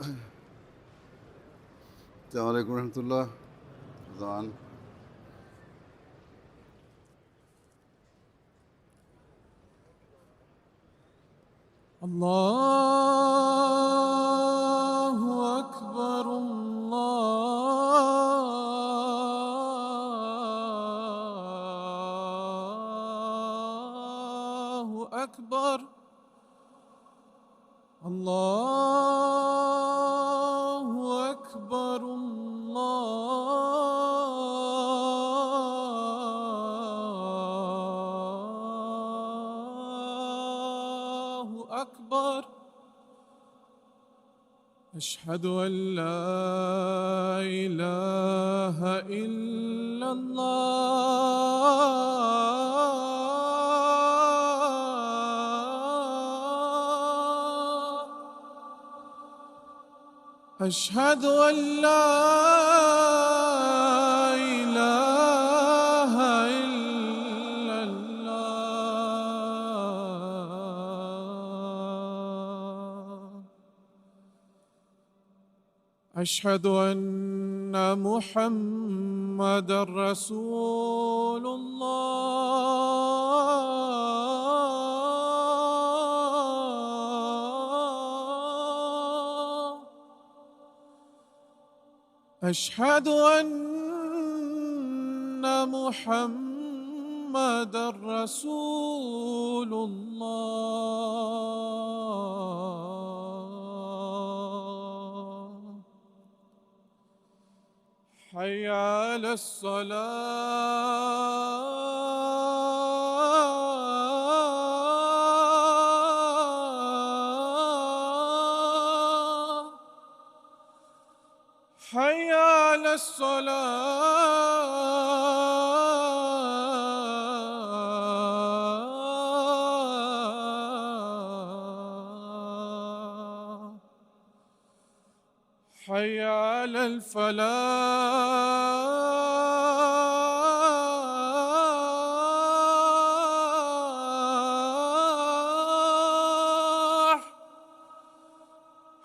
السلام عليكم ورحمة الله. طبعا الله أكبر الله أكبر الله أكبر الله أكبر. أشهد أن لا إله إلا الله. أشهد أن لا إله إلا الله. أشهد أن محمدًا رسول الله. أشهد أن محمدًا رسول الله. حي على الصلاة. حي على الصلاة. حي على الفلاح.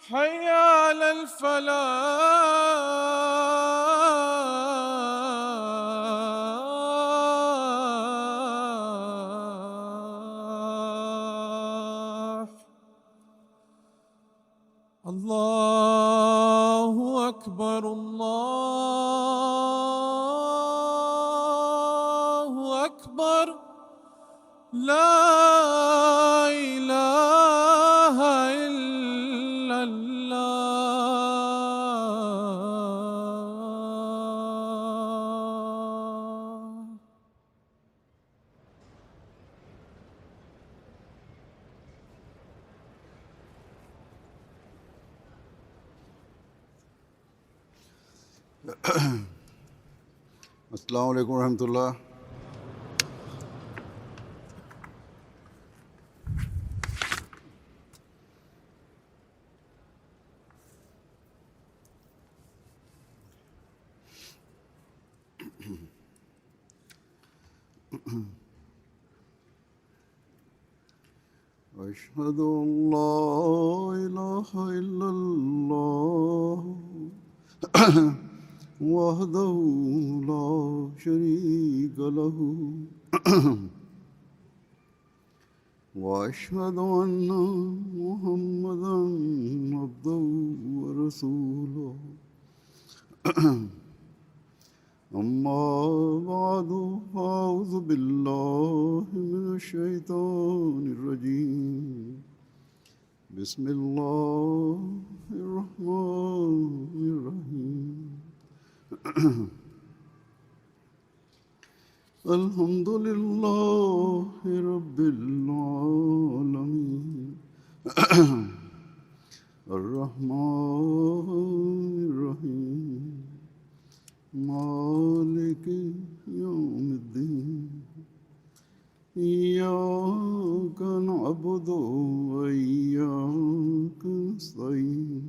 حي على الفلاح. الله أكبر الله أكبر. لا إله إلا الله. السلام عليكم ورحمة الله. أشهد أن لا إله إلا الله وحده لا شريك له وأشهد أن محمدًا عبده ورسوله. أما بعد فأعوذ بالله من الشيطان الرجيم. بسم الله الرحمن الرحيم. الحمد لله رب العالمين. الرحمن الرحيم. مالك يوم الدين. إياك نعبد وإياك نستعين.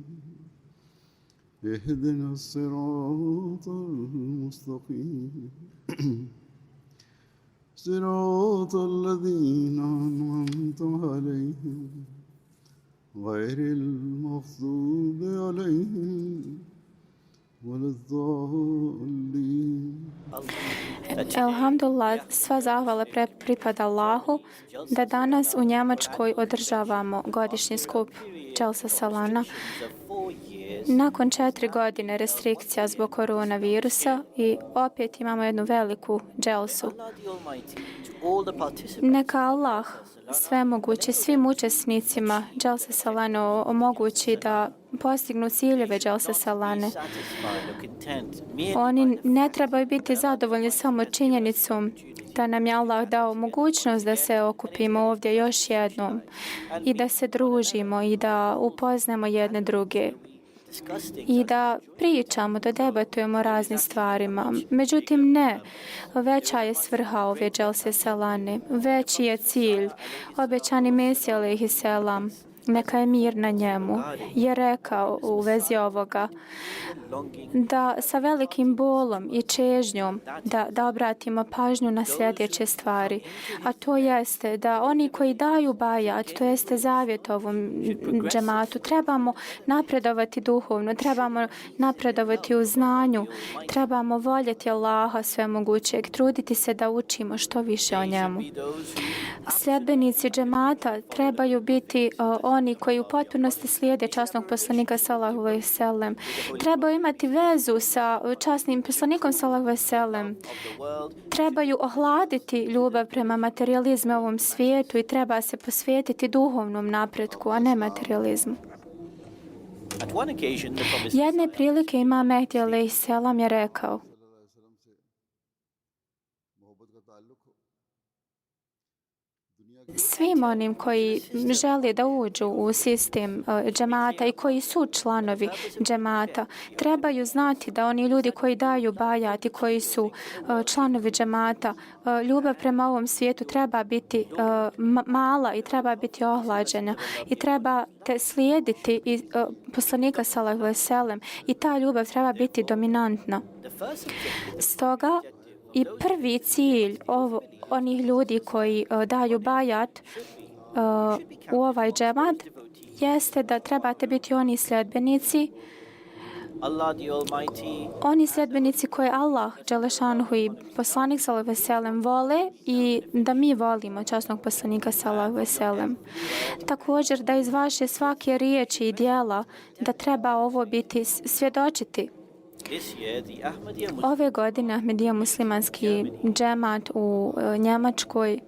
اهدنا الصراط المستقيم. صراط الذين أنعمت عليهم غير المغضوب عليهم ولا الضالين. Alhamdulillah, sva zahvala pripada Allahu da danas u Njemačkoj održavamo godišnji skup Dželsa Salana. Nakon 4 godine restrikcija zbog koronavirusa i opet imamo jednu veliku dželsu. Neka Allah svemogući svim učesnicima Dželsa Salane omogući da postignu ciljeve Dželsa Salane. Oni ne trebaju biti zadovoljni samo činjenicom da nam je Allah dao mogućnost da se okupimo ovdje još jednom i da se družimo i da upoznamo jedne druge i da pričamo, da debatujemo o raznim stvarima. Međutim, ne. Veća je svrha ove Dželse Salane. Veći je cilj. Obećani Mesija alejhi selam, neka je mir na njemu, je rekao u vezi ovoga da sa velikim bolom i čežnjom da obratimo pažnju na sljedeće stvari. A to jeste da oni koji daju bajat, to jeste zavjet ovom džematu, trebamo napredovati duhovno, trebamo napredovati u znanju, trebamo voljeti Allaha svemogućeg, truditi se da učimo što više o njemu. Sljedbenici džemata trebaju biti oni koji u potpunosti slijede časnog poslanika sallallahu alejhi ve sellem. Trebaju imati vezu sa časnim poslanikom sallallahu alejhi ve sellem. Trebaju ohladiti ljubav prema materializmu u ovom svijetu i treba se posvetiti duhovnom napretku, a ne materializmu. Jedne prilike Imam Mehdi alejhi selam je rekao: svim onim koji žele da uđu u sistem džemata i koji su članovi džemata trebaju znati da oni ljudi koji daju bajat i koji su članovi džemata, ljubav prema ovom svijetu treba biti mala i treba biti ohlađena i treba te slijediti poslanika sallallahu alejhi ve sellem i ta ljubav treba biti dominantna. Stoga i prvi cilj onih ljudi koji daju bajat u ovaj džemat jeste da trebate biti oni sljedbenici, oni sljedbenici koje Allah dželešanuhu i poslanik sallallahu alejhi ve sellem vole i da mi volimo časnog poslanika sallallahu alejhi ve sellem. Također da iz vaše svake riječi i djela da treba ovo biti svjedočiti. Ove godine Ahmedija muslimanski džemat u Njemačkoj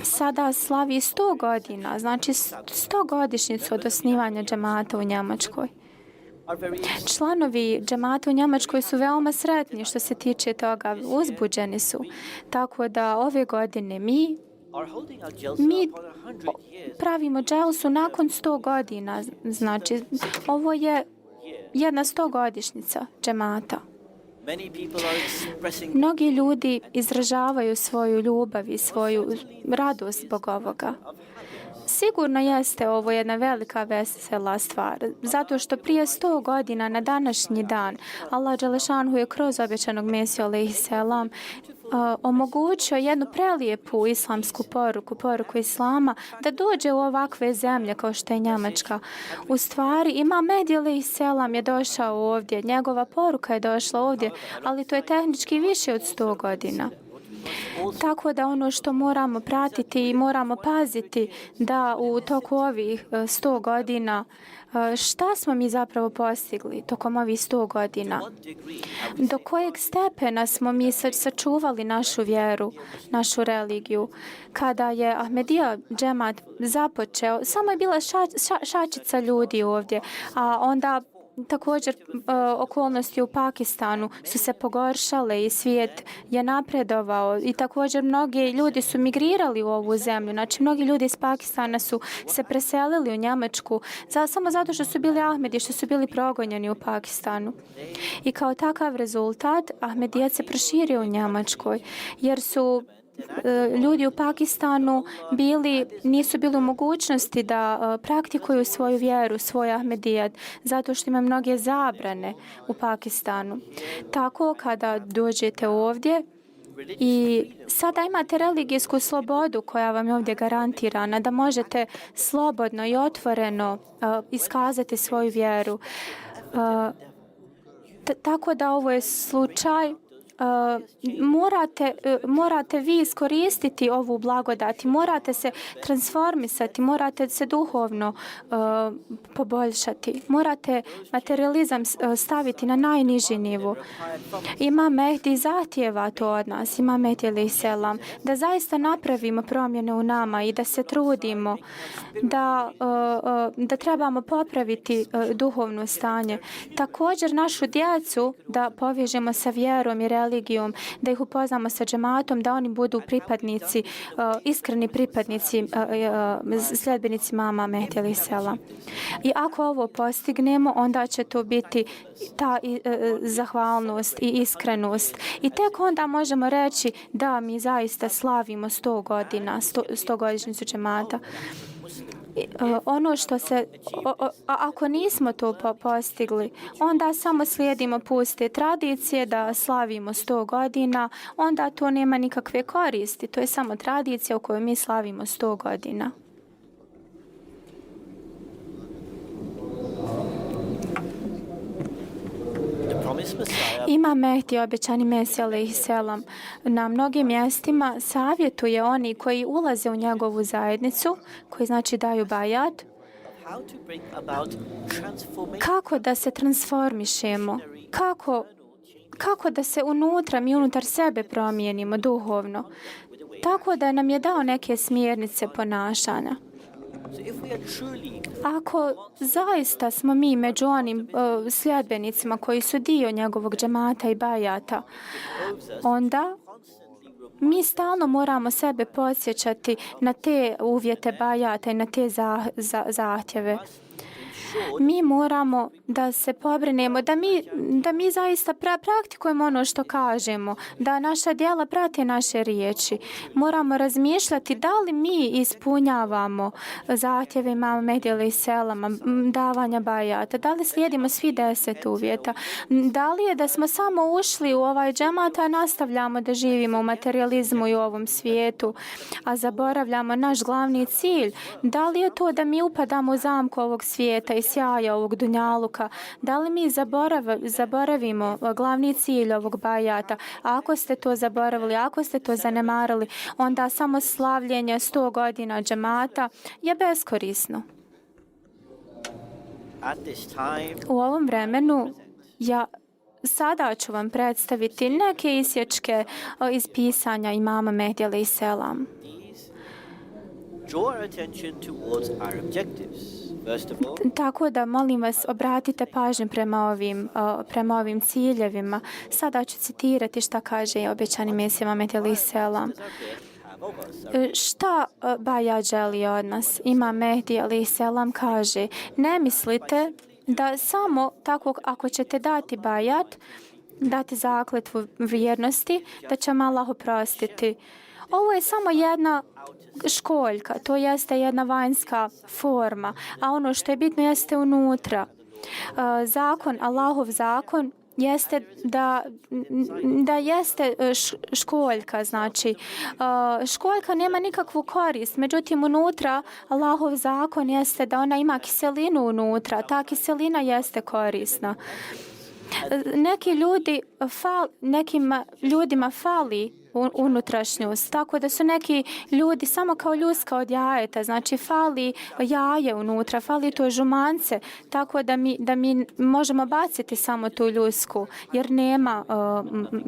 sada slavi 100 godina, znači 100 godišnjicu od osnivanja džemata u Njemačkoj. Članovi džemata u Njemačkoj su veoma sretni što se tiče toga, uzbuđeni su. Tako da ove godine mi pravimo dželsu nakon 100 godina, znači ovo je jedna 100-godišnjica džemata. Mnogi ljudi izražavaju svoju ljubav i svoju radost zbog ovoga. Sigurno jeste ovo jedna velika vesela stvar, zato što prije 100 godina na današnji dan Allah dželešanuhu je kroz obećanog Mesiju alejhi selam omogućio jednu prelijepu islamsku poruku islama da dođe u ovakve zemlje kao što je Njemačka. U stvari Imam Mehdi alejhi selam je došao ovdje, njegova poruka je došla ovdje, ali to je tehnički više od 100 godina. Tako da ono što moramo pratiti i moramo paziti da u toku ovih 100 godina šta smo mi zapravo postigli tokom ovih 100 godina? Do kojeg stepena smo mi sačuvali našu vjeru, našu religiju? Kada je Ahmedija džemat započeo, samo je bila šačica ljudi ovdje, a onda također okolnosti u Pakistanu su se pogoršale i svijet je napredovao i također mnogi ljudi su migrirali u ovu zemlju. Znači mnogi ljudi iz Pakistana su se preselili u Njemačku samo zato što su bili Ahmedi, što su bili progonjeni u Pakistanu. I kao takav rezultat Ahmedijat se proširio u Njemačkoj jer su ljudi u Pakistanu nisu bili u mogućnosti da praktikuju svoju vjeru, svoj Ahmedijat, zato što ima mnoge zabrane u Pakistanu. Tako kada dođete ovdje, I sada imate religijsku slobodu koja vam je ovdje garantirana, da možete slobodno i otvoreno iskazati svoju vjeru. Tako da ovo je slučaj. Morate vi iskoristiti ovu blagodat, morate se transformisati, morate se duhovno poboljšati, morate materializam staviti na najniži nivo. Imam Mehdi zahtijeva to od nas, Imam Mehdi alejhi selam, da zaista napravimo promjene u nama i da se trudimo, da trebamo popraviti duhovno stanje. Također našu djecu da povežemo sa vjerom i religijom, da ih upoznamo sa džematom, da oni budu pripadnici, iskreni pripadnici, sljedbenici mama Mehdi alejhi selam. I ako ovo postignemo, onda će to biti ta zahvalnost i iskrenost. I tek onda možemo reći da mi zaista slavimo 100 godina, 100-godišnjicu džemata. Ono što se, ako nismo to postigli, onda samo slijedimo puste tradicije da slavimo 100 godina, onda to nema nikakve koristi. To je samo tradicija u kojoj mi slavimo 100 godina. Imam Mehdi, obećani Mesija alejhi selam, na mnogim mjestima savjetuje oni koji ulaze u njegovu zajednicu, koji znači daju bajat, kako da se transformišemo, kako da se mi unutar sebe promijenimo duhovno, tako da nam je dao neke smjernice ponašanja. Ako zaista smo mi među onim sljedbenicima koji su dio njegovog džemata i bajata, onda mi stalno moramo sebe podsjećati na te uvjete bajata i na te zahtjeve. Mi moramo da se pobrinemo, da mi zaista praktikujemo ono što kažemo, da naša djela prate naše riječi. Moramo razmišljati da li mi ispunjavamo zahtjeve imama Mehdi alejhi selama, davanja bajata, da li slijedimo svi 10 uvjeta, da li je da smo samo ušli u ovaj džemat, a nastavljamo da živimo u materializmu i u ovom svijetu, a zaboravljamo naš glavni cilj. Da li je to da mi upadamo u zamku ovog svijeta i sjaja ovog dunjaluka, da li mi zaboravimo glavni cilj ovog bajata? Ako ste to zaboravili, ako ste to zanemarili, onda samo slavljenje 100 godina džemata je beskorisno. U ovom vremenu sada ću vam predstaviti neke isječke iz pisanja imama Mehdi alejhi selam. Tako da molim vas obratite pažnju prema ovim ciljevima. Sada ću citirati šta kaže obećani Mesija Mehdi alejhi selam. Šta bajat želi od nas? Imam Mehdi alejhi selam kaže: ne mislite da samo tako ako ćete dati bajat, dati zakletvu vjernosti, da će vam Allah oprostiti. Ovo je samo jedna školjka, to jeste jedna vanjska forma, a ono što je bitno jeste unutra. Zakon, Allahov zakon, jeste da jeste školjka, znači školjka nema nikakvu korist, međutim unutra Allahov zakon jeste da ona ima kiselinu unutra, ta kiselina jeste korisna. Nekim ljudima fali unutrašnjost, tako da su neki ljudi samo kao ljuska od jajeta, znači fali jaje unutra, fali to žumance, tako da mi možemo baciti samo tu ljusku, jer nema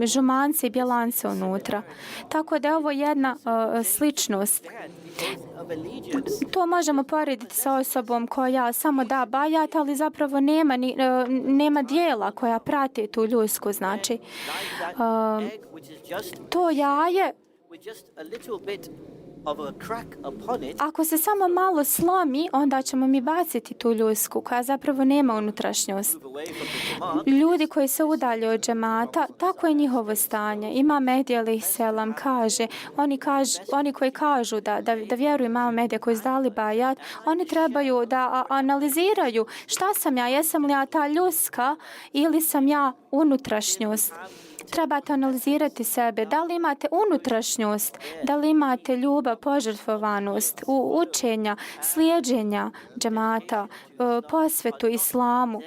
žumance i bjelance unutra. Tako da je ovo jedna sličnost. To možemo porediti sa osobom koja samo da bajat, ali zapravo nema dijela koja prati tu ljusku, znači to jaje, ako se samo malo slomi, onda ćemo mi baciti tu ljusku koja zapravo nema unutrašnjost. Ljudi koji se udalje od džemata, tako je njihovo stanje. Imam Mehdi alejhi selam kaže, oni koji kažu da vjeruju imama Mehdija koji su dali bajat, oni trebaju da analiziraju šta sam ja, jesam li ja ta ljuska ili sam ja unutrašnjost. trebate analizirati sebe. Da li imate unutrašnjost, da li imate ljubav, požrtvovanost, učenja, slijeđenja džemata, posvetu islamu.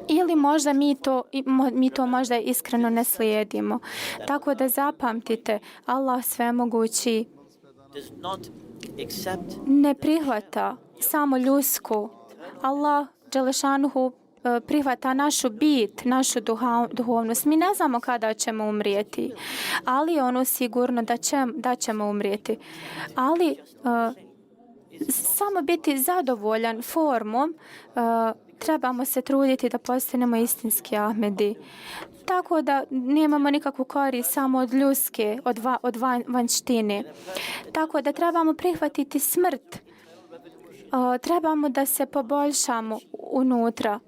Ili možda mi to možda iskreno ne slijedimo. Tako da zapamtite, Allah svemogući ne prihvata samo ljudsku. Allah dželešanuhu prihvata našu bit, našu duhovnost. Mi ne znamo kada ćemo umrijeti, ali je ono sigurno da ćemo umrijeti. Ali samo biti zadovoljan formom, trebamo se truditi da postanemo istinski Ahmedi. Tako da nemamo nikakvu korist samo od ljudske, od vanjštine. Tako da trebamo prihvatiti smrt. Trebamo da se poboljšamo unutra.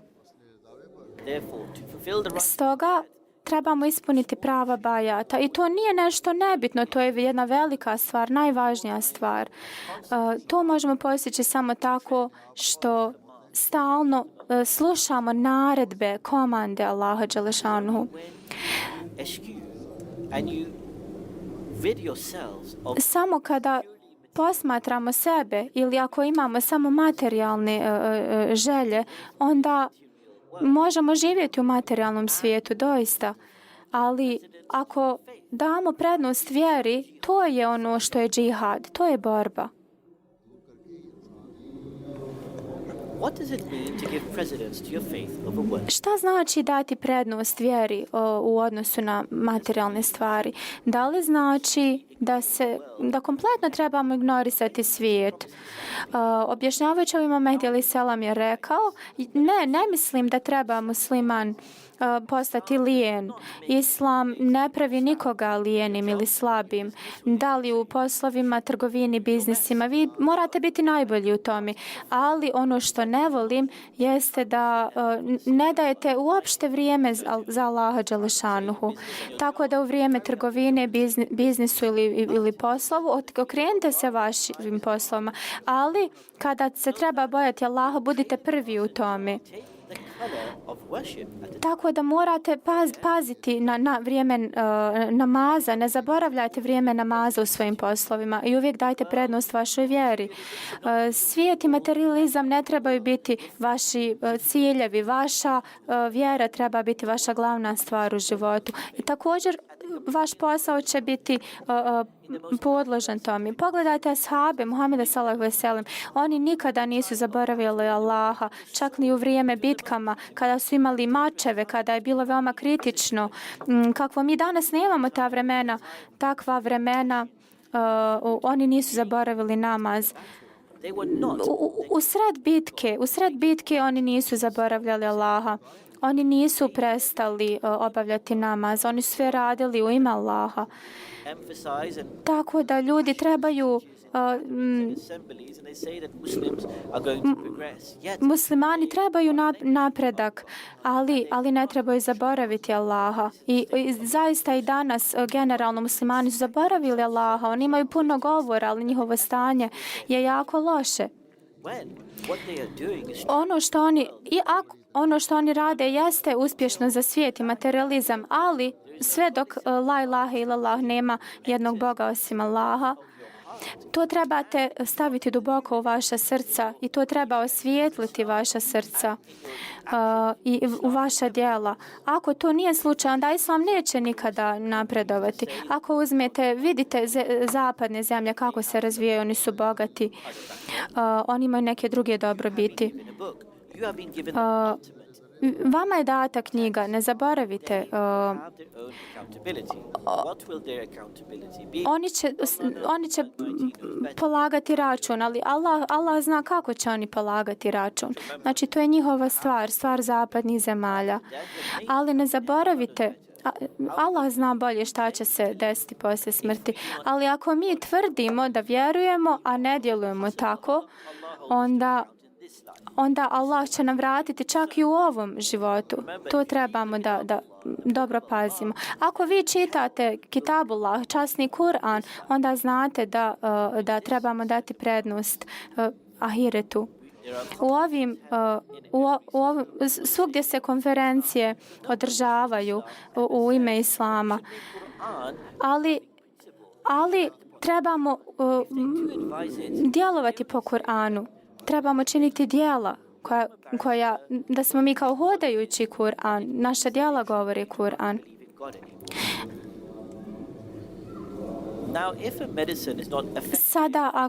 Stoga trebamo ispuniti prava bajata. I to nije nešto nebitno, to je jedna velika stvar, najvažnija stvar. To možemo postići samo tako što stalno slušamo naredbe, komande Allaha dželešanuhu. Samo kada posmatramo sebe ili ako imamo samo materijalne želje, onda možemo živjeti u materijalnom svijetu, doista. Ali ako damo prednost vjeri, to je ono što je džihad, to je borba. Šta znači dati prednost vjeri u odnosu na materijalne stvari? Da li znači da kompletno trebamo ignorisati svijet? Objašnjavajući ovima Mehdi alejhi selam je rekao, ne mislim da treba musliman postati lijen. Islam ne pravi nikoga lijenim ili slabim. Da li u poslovima, trgovini, biznisima, vi morate biti najbolji u tome. Ali ono što ne volim jeste da ne dajete uopšte vrijeme za Allaha dželešanuhu. Tako da u vrijeme trgovine, biznisu ili poslovu, okrenite se vašim poslovima. Ali kada se treba bojati Allaha, budite prvi u tome. Tako da morate paziti na vrijeme namaza, ne zaboravljajte vrijeme namaza u svojim poslovima i uvijek dajte prednost vašoj vjeri. Svijet i materializam ne trebaju biti vaši ciljevi, vaša vjera treba biti vaša glavna stvar u životu. I također vaš posao će biti podložan tome. Pogledajte ashabe Muhameda sallallahu alejhi ve sellem. Oni nikada nisu zaboravili Allaha, čak ni u vrijeme bitkama, kada su imali mačeve, kada je bilo veoma kritično. Kakvo mi danas nemamo takva vremena, oni nisu zaboravili namaz. U sred bitke oni nisu zaboravljali Allaha. Oni nisu prestali obavljati namaz. Oni sve radili u ime Allaha. Tako da ljudi trebaju muslimani trebaju napredak, ali ne trebaju zaboraviti Allaha. I zaista i danas generalno muslimani su zaboravili Allaha. Oni imaju puno govora, ali njihovo stanje je jako loše. Ono što oni rade jeste uspješno za svijet i materializam, ali sve dok la ilaha illallah nema jednog Boga osim Allaha, to trebate staviti duboko u vaša srca i to treba osvijetliti vaša srca i u vaša djela. Ako to nije slučaj, onda Islam neće nikada napredovati. Ako uzmete, vidite zapadne zemlje kako se razvijaju, oni su bogati. Oni imaju neke druge dobrobiti. Vama je data knjiga, ne zaboravite. Oni će polagati račun, ali Allah zna kako će oni polagati račun. Znači, to je njihova stvar zapadnih zemalja. Ali ne zaboravite, Allah zna bolje šta će se desiti poslije smrti. Ali ako mi tvrdimo da vjerujemo, a ne djelujemo tako, onda Allah će nam vratiti čak i u ovom životu. To trebamo da dobro pazimo. Ako vi čitate Kitabullah, časni Kur'an, onda znate da trebamo dati prednost ahiretu. U ovim, svugdje se konferencije održavaju u ime Islama, ali trebamo djelovati po Kur'anu. Trebamo činiti djela koja, da smo mi kao hodajući Kur'an. Naša djela govori Kur'an. Sada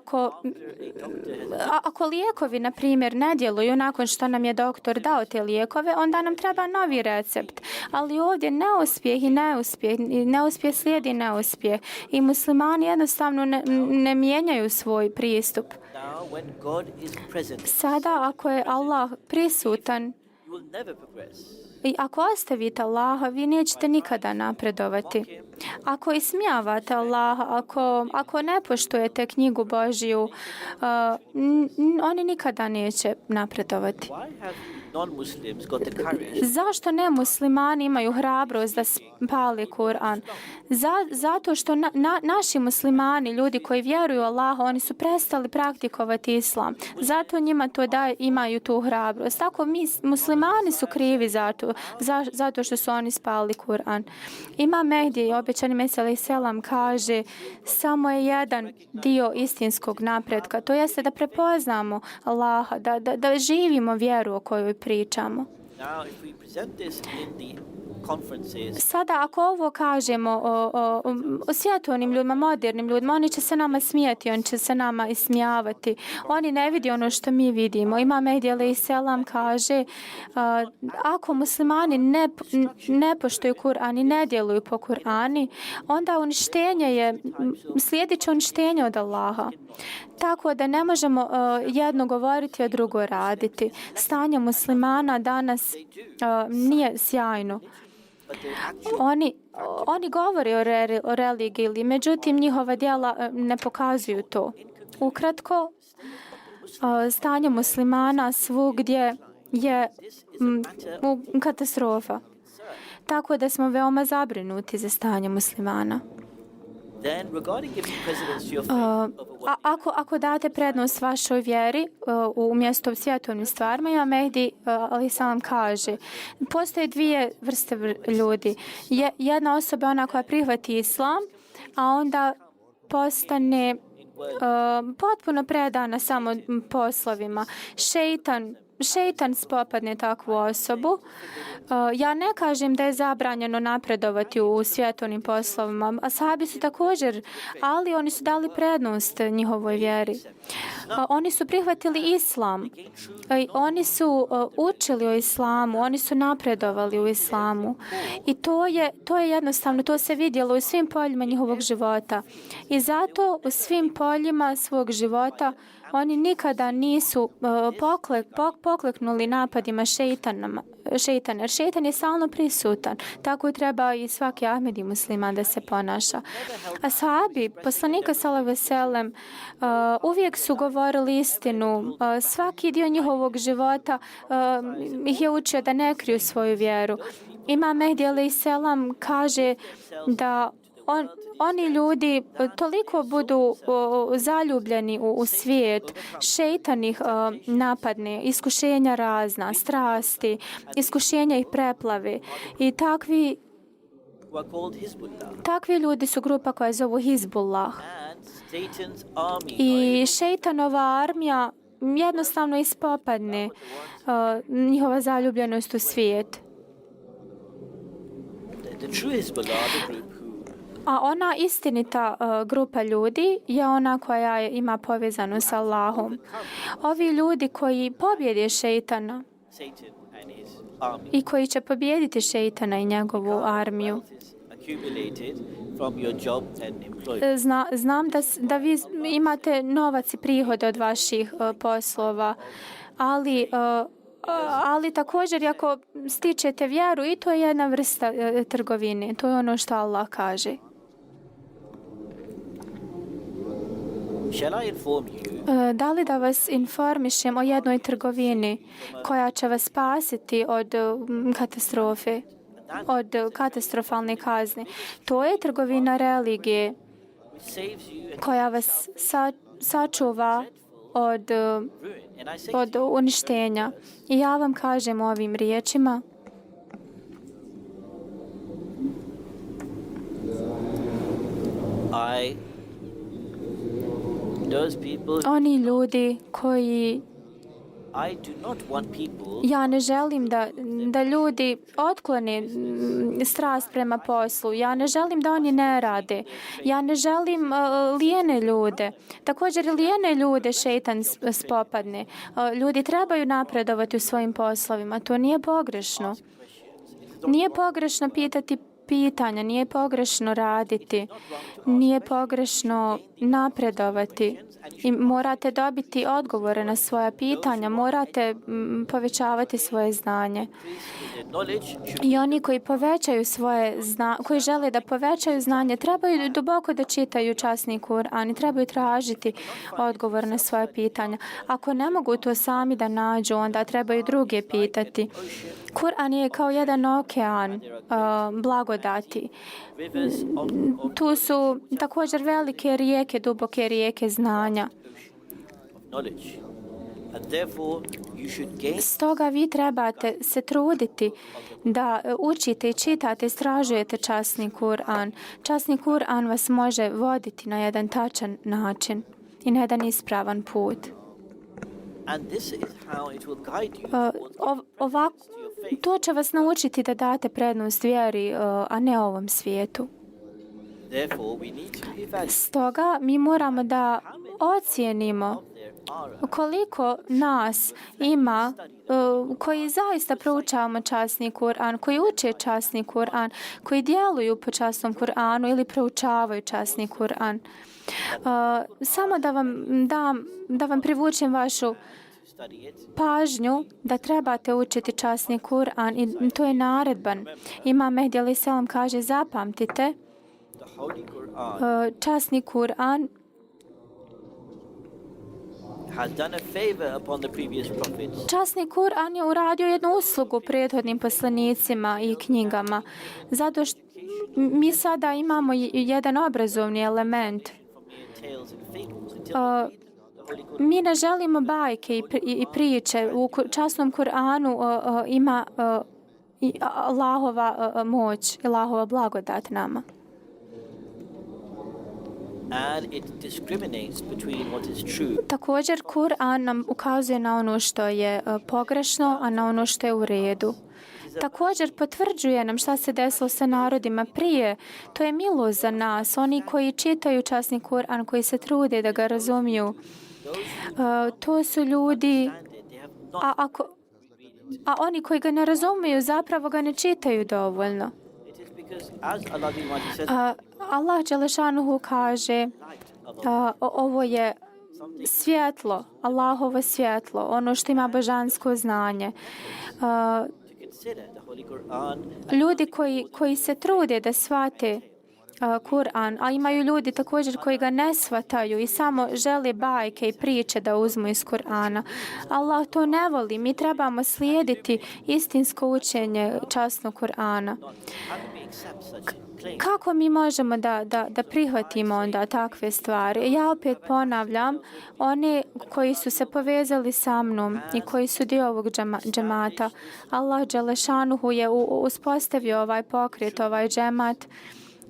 ako lijekovi, na primjer, ne djeluju nakon što nam je doktor dao te lijekove, onda nam treba novi recept. Ali ovdje neuspjeh slijedi neuspjeh. I muslimani jednostavno ne mijenjaju svoj pristup. Sada ako je Allah prisutan i ako ostavite Allaha, vi nećete nikada napredovati. Ako ismijavate Allaha, ako ne poštujete knjigu Božiju, oni nikada neće napredovati. Zašto ne muslimani imaju hrabrost da spali Kur'an? Zato što naši muslimani, ljudi koji vjeruju Allaha, oni su prestali praktikovati islam. Zato njima to daje, imaju tu hrabrost. Tako muslimani su krivi zato što su oni spali Kur'an. Imam Mehdi, obećani Mesih alejhi selam, kaže samo je jedan dio istinskog napretka. To jeste da prepoznamo Allaha, da živimo vjeru o kojoj pričamo. Sada ako ovo kažemo o svjetovnim ljudima, modernim ljudima, oni će se nama smijati, oni će se nama ismijavati. Oni ne vidi ono što mi vidimo. Imam Mehdi alejhi selam kaže ako muslimani ne poštuju Kur'an i ne djeluju po Kur'ani, onda uništenje je, slijedit će uništenje od Allaha. Tako da ne možemo jedno govoriti, a drugo raditi. Stanje muslimana danas nije sjajno. Oni govore o religiji, međutim njihova djela ne pokazuju to. Ukratko, stanje muslimana svugdje je katastrofa. Tako da smo veoma zabrinuti za stanje muslimana. Ako date prednost vašoj vjeri umjesto svjetovnim stvarima, Imam Mehdi alejhi selam kaže postoje dvije vrste ljudi. Jedna osoba je ona koja prihvati islam, a onda postane potpuno predana samo poslovima. Šeitan spopadne takvu osobu. Ja ne kažem da je zabranjeno napredovati u svjetovnim poslovima. Ashabi su također, ali oni su dali prednost njihovoj vjeri. Oni su prihvatili islam. Oni su učili o islamu. Oni su napredovali u islamu. I to je jednostavno, to se vidjelo u svim poljima njihovog života. I zato u svim poljima svog života oni nikada nisu pokleknuli napadima šeitana. Jer šeitan je stalno prisutan. Tako treba i svaki Ahmedi musliman da se ponaša. Ashabi, poslanika sallallahu alejhi ve sellem, uvijek su govorili istinu. Svaki dio njihovog života ih je učio da ne kriju svoju vjeru. Imam Mehdi alejhi selam kaže da oni ljudi toliko budu zaljubljeni u svijet, šejtan ih napadne, iskušenja razna, strasti, iskušenja ih preplave. I takvi ljudi su grupa koja zovu Hizbullah. I šejtanova armija jednostavno ispopadne njihova zaljubljenost u svijet. A ona istinita grupa ljudi je ona koja ima povezanu sa Allahom. Ovi ljudi koji pobjede šejtana i koji će pobijediti šejtana i njegovu armiju. Znam da vi imate novac i prihode od vaših poslova, ali također ako stičete vjeru, i to je jedna vrsta trgovine. To je ono što Allah kaže. Da li da vas informišem o jednoj trgovini koja će vas spasiti od katastrofe, od katastrofalne kazne? To je trgovina religije koja vas sačuva od uništenja. I ja vam kažem ovim riječima, oni ljudi koji ja ne želim da ljudi otklone strast prema poslu. Ja ne želim da oni ne rade. Ja ne želim lijene ljude. Također lijene ljude šejtan spopadne. Ljudi trebaju napredovati u svojim poslovima. To nije pogrešno. Nije pogrešno pitati pitanja, nije pogrešno raditi, nije pogrešno napredovati. I morate dobiti odgovore na svoja pitanja, morate povećavati svoje znanje. I oni koji povećaju koji žele da povećaju znanje, trebaju duboko da čitaju časni Kur'an i trebaju tražiti odgovor na svoje pitanja. Ako ne mogu to sami da nađu, onda trebaju druge pitati. Kur'an je kao jedan okean blagodati. Tu su također velike rijeke, duboke rijeke znanja. Stoga vi trebate se truditi da učite i čitate, istražujete časni Kur'an. Časni Kur'an vas može voditi na jedan tačan način i na jedan ispravan put. To će vas naučiti da date prednost vjeri, a ne ovom svijetu. Stoga mi moramo da ocijenimo koliko nas ima koji zaista proučavamo časni Kur'an, koji uče časni Kur'an, koji djeluju po časnom Kur'anu ili proučavaju časni Kur'an. Samo da vam privučem vašu pažnju da trebate učiti časni Kur'an i to je naredban. Imam Mehdi alejhi selam kaže, zapamtite, časni Kur'an časni Kur'an je uradio jednu uslugu prethodnim poslanicima i knjigama. Zato što mi sada imamo jedan obrazovni element. Mi ne želimo bajke i priče. U časnom Kur'anu ima Allahova moć, Allahova blagodat nama. Također, Kur'an nam ukazuje na ono što je pogrešno, a na ono što je u redu. Također potvrđuje nam šta se desilo sa narodima prije. To je milost za nas. Oni koji čitaju časni Kur'an, koji se trude da ga razumiju, to su ljudi, a oni koji ga ne razumiju zapravo ga ne čitaju dovoljno. Allah dželešanuhu kaže, ovo je svjetlo, Allahovo svjetlo, ono što ima božansko znanje. Ljudi koji se trude da shvate Kur'an, a imaju ljudi također koji ga ne shvataju i samo žele bajke i priče da uzmu iz Kur'ana. Allah to ne voli. Mi trebamo slijediti istinsko učenje časnog Kur'ana. Kako mi možemo da prihvatimo onda takve stvari? Ja opet ponavljam, oni koji su se povezali sa mnom i koji su dio ovog džemata, Allah dželešanuhu je uspostavio ovaj pokret, ovaj džemat,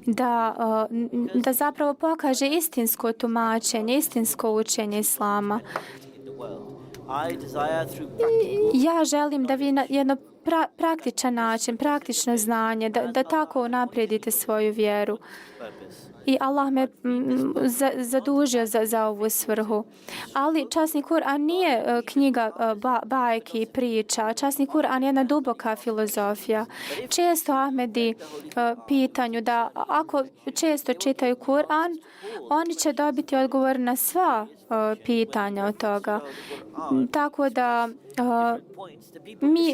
da zapravo pokaže istinsko tumačenje, istinsko učenje Islama. Ja želim da vi na jedno praktičan način, praktično znanje, da tako unaprijedite svoju vjeru. I Allah me zadužio za ovu svrhu. Ali časni Kur'an nije knjiga bajki i priča. Časni Kur'an je jedna duboka filozofija. Često Ahmedi pitanju da ako često čitaju Kur'an, oni će dobiti odgovor na sva pitanja od toga. Tako da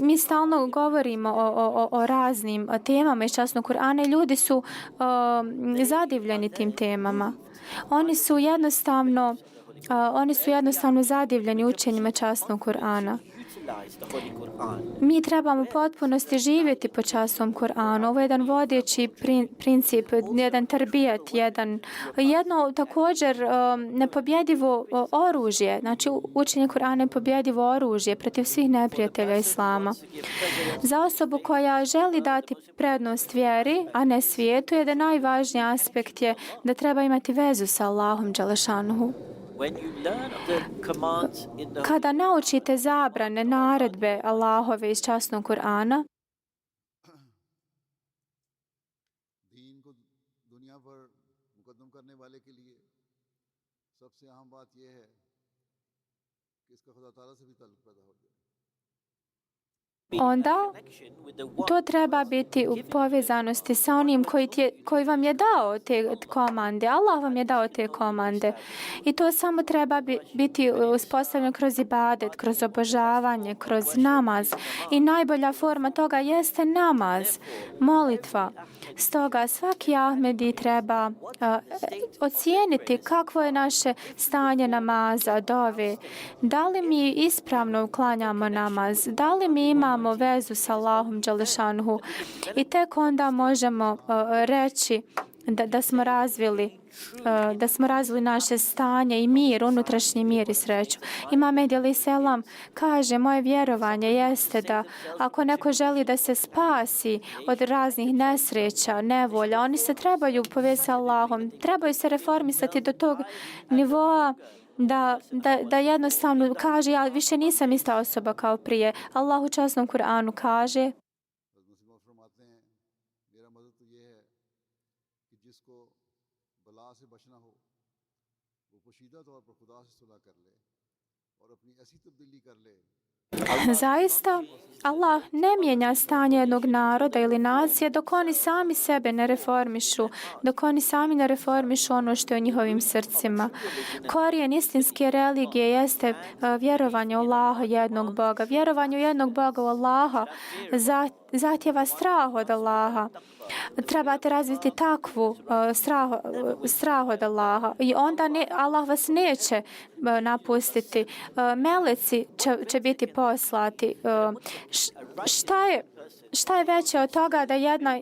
mi stalno govorimo o raznim temama iz časnog Kur'ana i ljudi su zadivljeni tim temama. Oni su jednostavno zadivljeni učenjima časnog Kur'ana. Mi trebamo u potpunosti živjeti po časnom Kur'anu. Ovo je jedan vodeći princip, jedan tarbijat, jedno također nepobjedivo oružje. Znači, učenje Kur'ana je pobjedivo oružje protiv svih neprijatelja Islama. Za osobu koja želi dati prednost vjeri, a ne svijetu, je da najvažniji aspekt je da treba imati vezu sa Allahom dželešanuhu. Kada naučite zabrane, naredbe Allahove iz časnog Kur'ana, दीन को दुनिया पर मुकद्दम करने वाले के लिए सबसे अहम बात यह है कि इसका खुदा ताला से भी ताल्लुक पैदा हो जाए। onda to treba biti u povezanosti sa onim koji vam je dao te komande. Allah vam je dao te komande. I to samo treba biti uspostavljeno kroz ibadet, kroz obožavanje, kroz namaz. I najbolja forma toga jeste namaz, molitva. Stoga svaki Ahmedi treba ocijeniti kakvo je naše stanje namaza, dove. Da li mi ispravno uklanjamo namaz? Da li mi imamo vezu sa Allahom dželešanuhu? I tek onda možemo reći da smo razvili naše stanje i mir, unutrašnji mir i sreću. Imam Mehdi alejhi selam kaže, moje vjerovanje jeste da ako neko želi da se spasi od raznih nesreća, nevolja, oni se trebaju povezati sa Allahom, trebaju se reformisati do tog nivoa da jednostavno kaže, ja više nisam ista osoba kao prije. Allah u časnom Kur'anu kaže, से बचना हो वो पोशीदा तौर पर खुदा से सुलह कर ले और अपनी ऐसी तब्दीली कर ले। zaista Allah ne mijenja stanje jednog naroda ili nacije dok oni sami sebe ne reformišu, dok oni sami ne reformišu ono što je u njihovim srcima. Korijen istinske religije jeste vjerovanje u Allaha, jednog Boga. Vjerovanje u jednog Boga, u Allaha, zahtjeva strah od Allaha. Trebate razviti takvu strah od Allaha i onda Allah vas neće napustiti. Meleci će biti poslati. Šta je veće od toga da jedna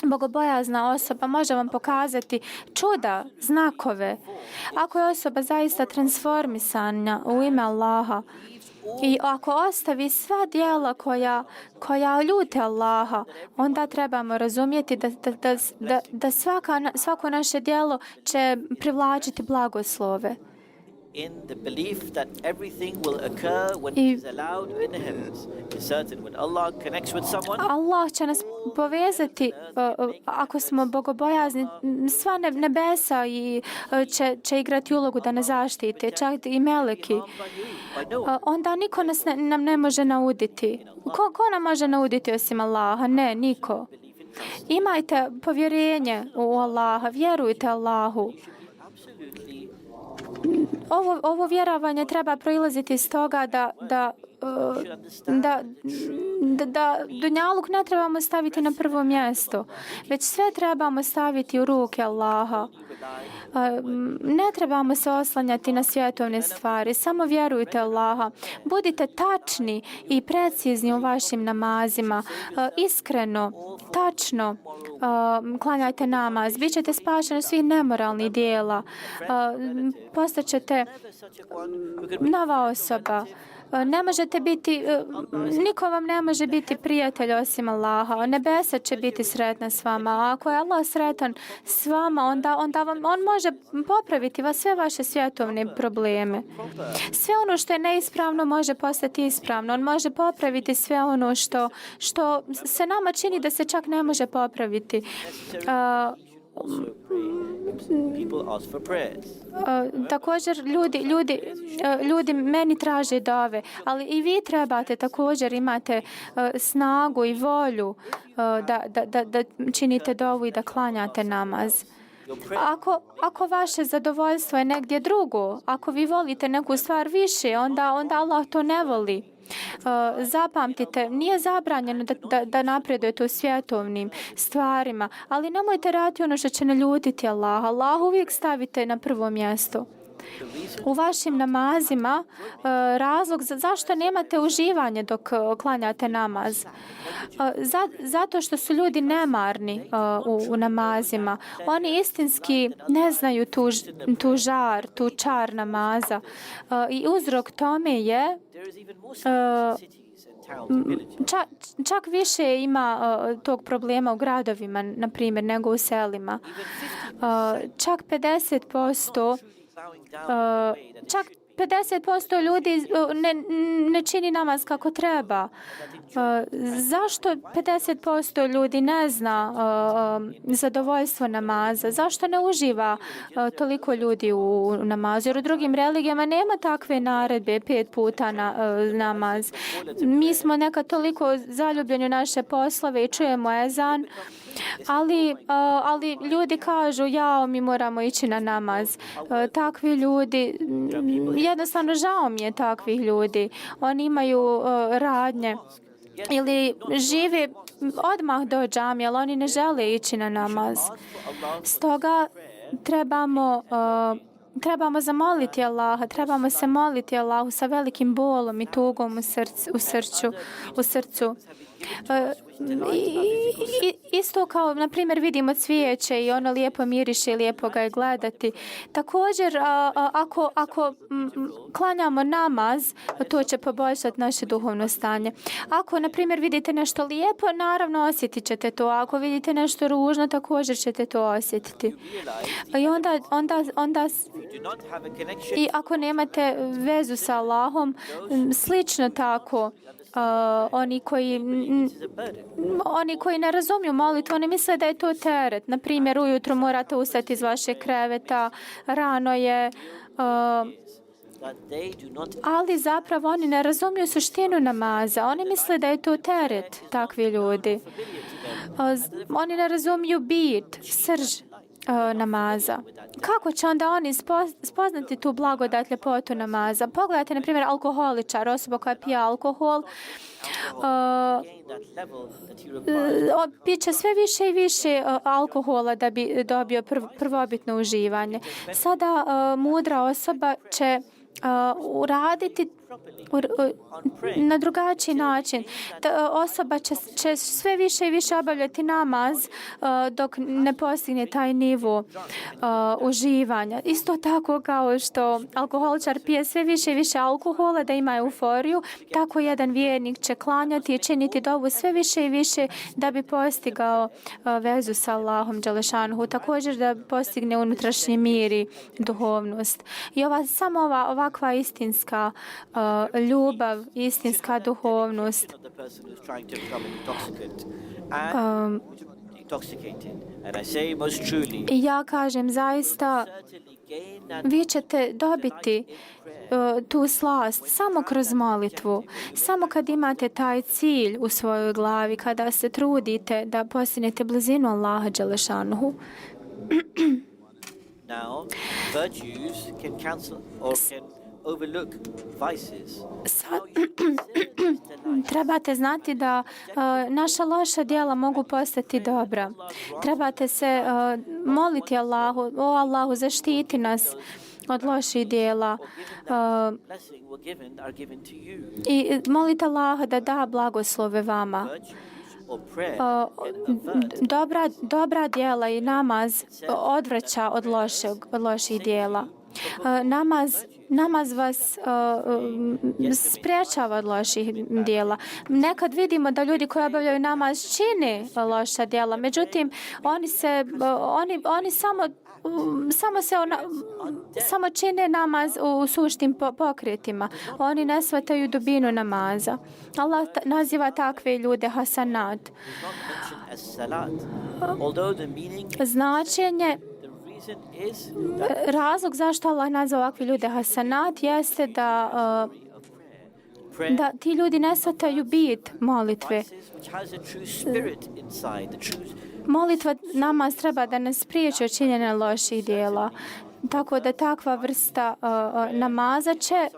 bogobojazna osoba može vam pokazati čuda, znakove? Ako je osoba zaista transformisana u ime Allaha i ako ostavi sva djela koja ljute Allaha, onda trebamo razumjeti da svako naše djelo će privlačiti blagoslove. In the belief that everything will occur when it is allowed in the heavens. It's certain when Allah connects with someone, Allah će nas povezati ako smo bogobojazni. Sva nebesa će igrati ulogu da nas zaštite, čak i meleki. Onda niko nam ne može nauditi. Ko nam može nauditi osim Allaha? Ne, niko. Imajte povjerenje u Allaha, vjerujte Allahu. Ovo vjerovanje treba proilaziti iz toga da dunjaluk ne trebamo staviti na prvo mjesto, već sve trebamo staviti u ruke Allaha. Ne trebamo se oslanjati na svjetovne stvari, samo vjerujte Allaha. Budite tačni i precizni u vašim namazima, iskreno, tačno klanjajte namaz, bit ćete spašeni svih nemoralnih dijela, postaćete nova osoba. Ne možete biti, niko vam ne može biti prijatelj osim Allaha. Nebesa će biti sretna s vama. A ako je Allah sretan s vama, onda on može popraviti sve vaše svjetovne probleme. Sve ono što je neispravno može postati ispravno. On može popraviti sve ono što se nama čini da se čak ne može popraviti. Također ljudi meni traže dove, ali i vi trebate također imate snagu i volju da činite dovu i da klanjate namaz. Ako vaše zadovoljstvo je negdje drugo, ako vi volite neku stvar više, onda Allah to ne voli. Zapamtite, nije zabranjeno da napredujete u svjetovnim stvarima, ali nemojte raditi ono što će naljutiti Allaha. Allah uvijek stavite na prvo mjesto. u vašim namazima razlog zašto nemate uživanje dok klanjate namaz? Zato što su ljudi nemarni u namazima. Oni istinski ne znaju tu žar, tu čar namaza. I uzrok tome je čak više ima tog problema u gradovima, na primjer, nego u selima. Čak 50% ljudi ne čini namaz kako treba. Zašto 50% ljudi ne zna zadovoljstvo namaza? Zašto ne uživa toliko ljudi u namazu? Jer u drugim religijama nema takve naredbe 5 puta na namaz. Mi smo nekad toliko zaljubljeni u naše poslove i čujemo ezan, ali ljudi kažu mi moramo ići na namaz. Takvi ljudi, jednostavno žao mi je takvih ljudi. Oni imaju radnje ili žive odmah do džamije, ali oni ne žele ići na namaz. Stoga trebamo zamoliti Allaha, trebamo se moliti Allahu sa velikim bolom i tugom u srcu. Isto kao, na primjer, vidimo cvijeće i ono lijepo miriše i lijepo ga je gledati. Također, ako klanjamo namaz, to će poboljšati naše duhovno stanje. Ako, na primjer, vidite nešto lijepo, naravno osjetit ćete to. Ako vidite nešto ružno, također ćete to osjetiti. I onda i ako nemate vezu sa Allahom, slično tako, oni koji ne razumiju molitvu, oni misle da je to teret. Na primjer, ujutro morate ustati iz vašeg kreveta, rano je, ali zapravo oni ne razumiju suštinu namaza. Oni misle da je to teret, takvi ljudi. Oni ne razumiju bit, srž namaza. Kako će onda oni spoznati tu blagodat, ljepotu namaza? Pogledajte, na primjer, alkoholičar, osoba koja pije alkohol, piće sve više i više alkohola da bi dobio prvobitno uživanje. Sada mudra osoba će uraditi na drugačiji način. Osoba će sve više i više obavljati namaz dok ne postigne taj nivo uživanja. Isto tako kao što alkoholičar pije sve više i više alkohola da ima euforiju, tako jedan vjernik će klanjati i činiti dovu sve više i više da bi postigao vezu sa Allahom dželešanuhu, također da postigne unutrašnji mir i duhovnost. I samo ovakva istinska ljubav, istinska duhovnost. I ja kažem zaista, vi ćete dobiti tu slast samo kroz molitvu, samo kad imate taj cilj u svojoj glavi, kada se trudite da postignete blizinu Allaha dželešanuhu. Now, virtues can cancel or can overlook vices. Trebate znati da naša loša djela mogu postati dobra. Trebate se moliti Allahu, o Allahu, zaštiti nas od loših djela. I molite Allaha da da blagoslove vama. Dobra djela i namaz odvraća od loših djela. Namaz vas sprječava od loših djela. Nekad vidimo da ljudi koji obavljaju namaz čine loša djela, međutim oni samo čine namaz u suštim pokretima. Oni ne shvataju dubinu namaza. Allah naziva takve ljude hasanat. Značenje, razlog zašto Allah naziva ovakve ljude hasanat jeste da ti ljudi ne shvataju bit molitve. Molitva, namaz treba da nas spriječi od činjenja loših djela. Tako da takva vrsta namaza će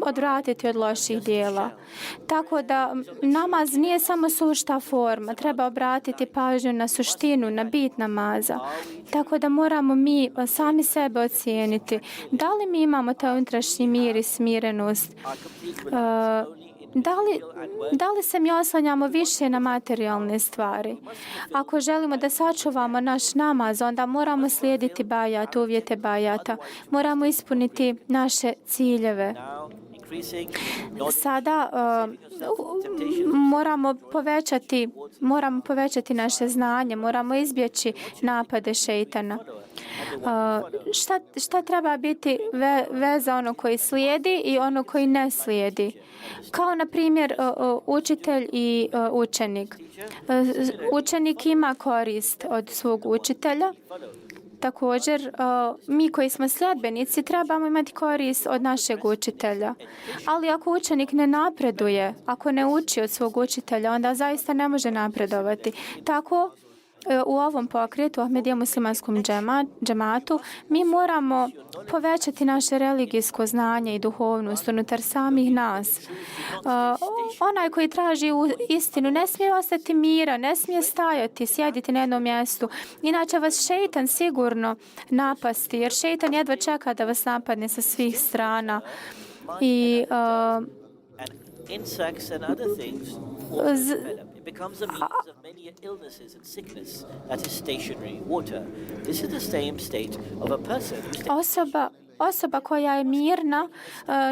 odvratiti od loših dijela. Tako da namaz nije samo sušta forma, treba obratiti pažnju na suštinu, na bit namaza. Tako da moramo mi sami sebe ocijeniti. Da li mi imamo taj unutrašnji mir i smirenost? Da li se mi oslanjamo više na materijalne stvari? Ako želimo da sačuvamo naš namaz, onda moramo slijediti bajat, uvjete bajata. Moramo ispuniti naše ciljeve. Sada moramo povećati naše znanje, moramo izbjeći napade šejtana. Šta treba biti veza ono koji slijedi i ono koji ne slijedi? Kao na primjer učitelj i učenik. Učenik ima korist od svog učitelja. Također, mi koji smo sljedbenici trebamo imati korist od našeg učitelja. Ali ako učenik ne napreduje, ako ne uči od svog učitelja, onda zaista ne može napredovati. Tako, u ovom pokretu, Ahmedija muslimanskom džematu, mi moramo povećati naše religijsko znanje i duhovnost unutar samih nas. Onaj koji traži istinu ne smije ostati mira, ne smije stajati, sjediti na jednom mjestu. Inače vas šejtan sigurno napasti, jer šejtan jedva čeka da vas napadne sa svih strana. I insects and other things it becomes a means of many illnesses and sickness that is stationary water. This is the same state of a person Osoba koja je mirna,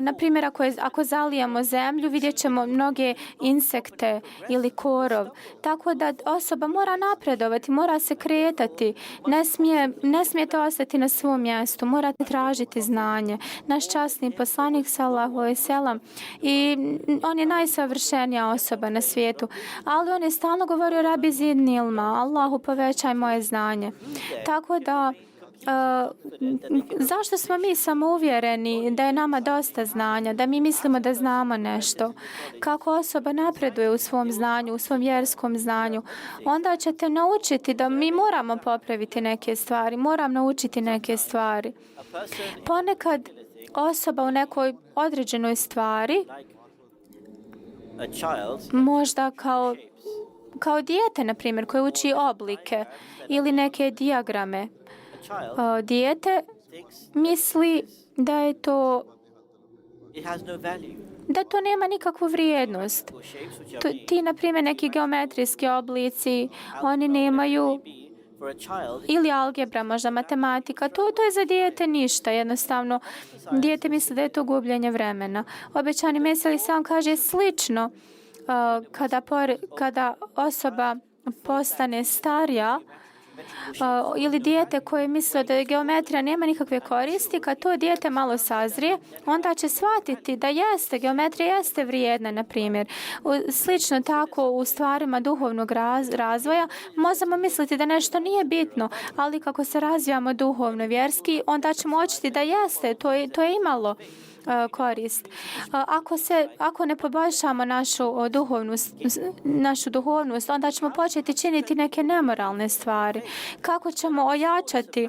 na primjer ako zalijemo zemlju, vidjet ćemo mnoge insekte ili korov. Tako da osoba mora napredovati, mora se kretati. Ne smijete ostati na svom mjestu, morate tražiti znanje. Naš časni poslanik sallallahu alejhi ve sellem, i on je najsavršenija osoba na svijetu, ali on je stalno govorio rabi zidni ilma, Allahu povećaj moje znanje. Tako da zašto smo mi samouvjereni da je nama dosta znanja, da mi mislimo da znamo nešto? Kako osoba napreduje u svom znanju, u svom vjerskom znanju, onda ćete naučiti da mi moramo popraviti neke stvari, moram naučiti neke stvari. Ponekad osoba u nekoj određenoj stvari, možda kao dijete, na primjer, koje uči oblike ili neke dijagrame, dijete misli da to nema nikakvu vrijednost. Ti, na primjer, neki geometrijski oblici, oni nemaju, ili algebra, možda matematika, to je za dijete ništa. Jednostavno, dijete misli da je to gubljenje vremena. Obećani Mesija sam kaže slično, kada osoba postane starija, ili dijete koje misle da geometrija nema nikakve koristi, kad to dijete malo sazrije, onda će shvatiti da geometrija jeste vrijedna, na primjer. Slično tako u stvarima duhovnog razvoja možemo misliti da nešto nije bitno, ali kako se razvijamo duhovno, vjerski, onda ćemo očiti da jeste, to je imalo korist. Ako ne poboljšamo našu duhovnost, onda ćemo početi činiti neke nemoralne stvari. Kako ćemo ojačati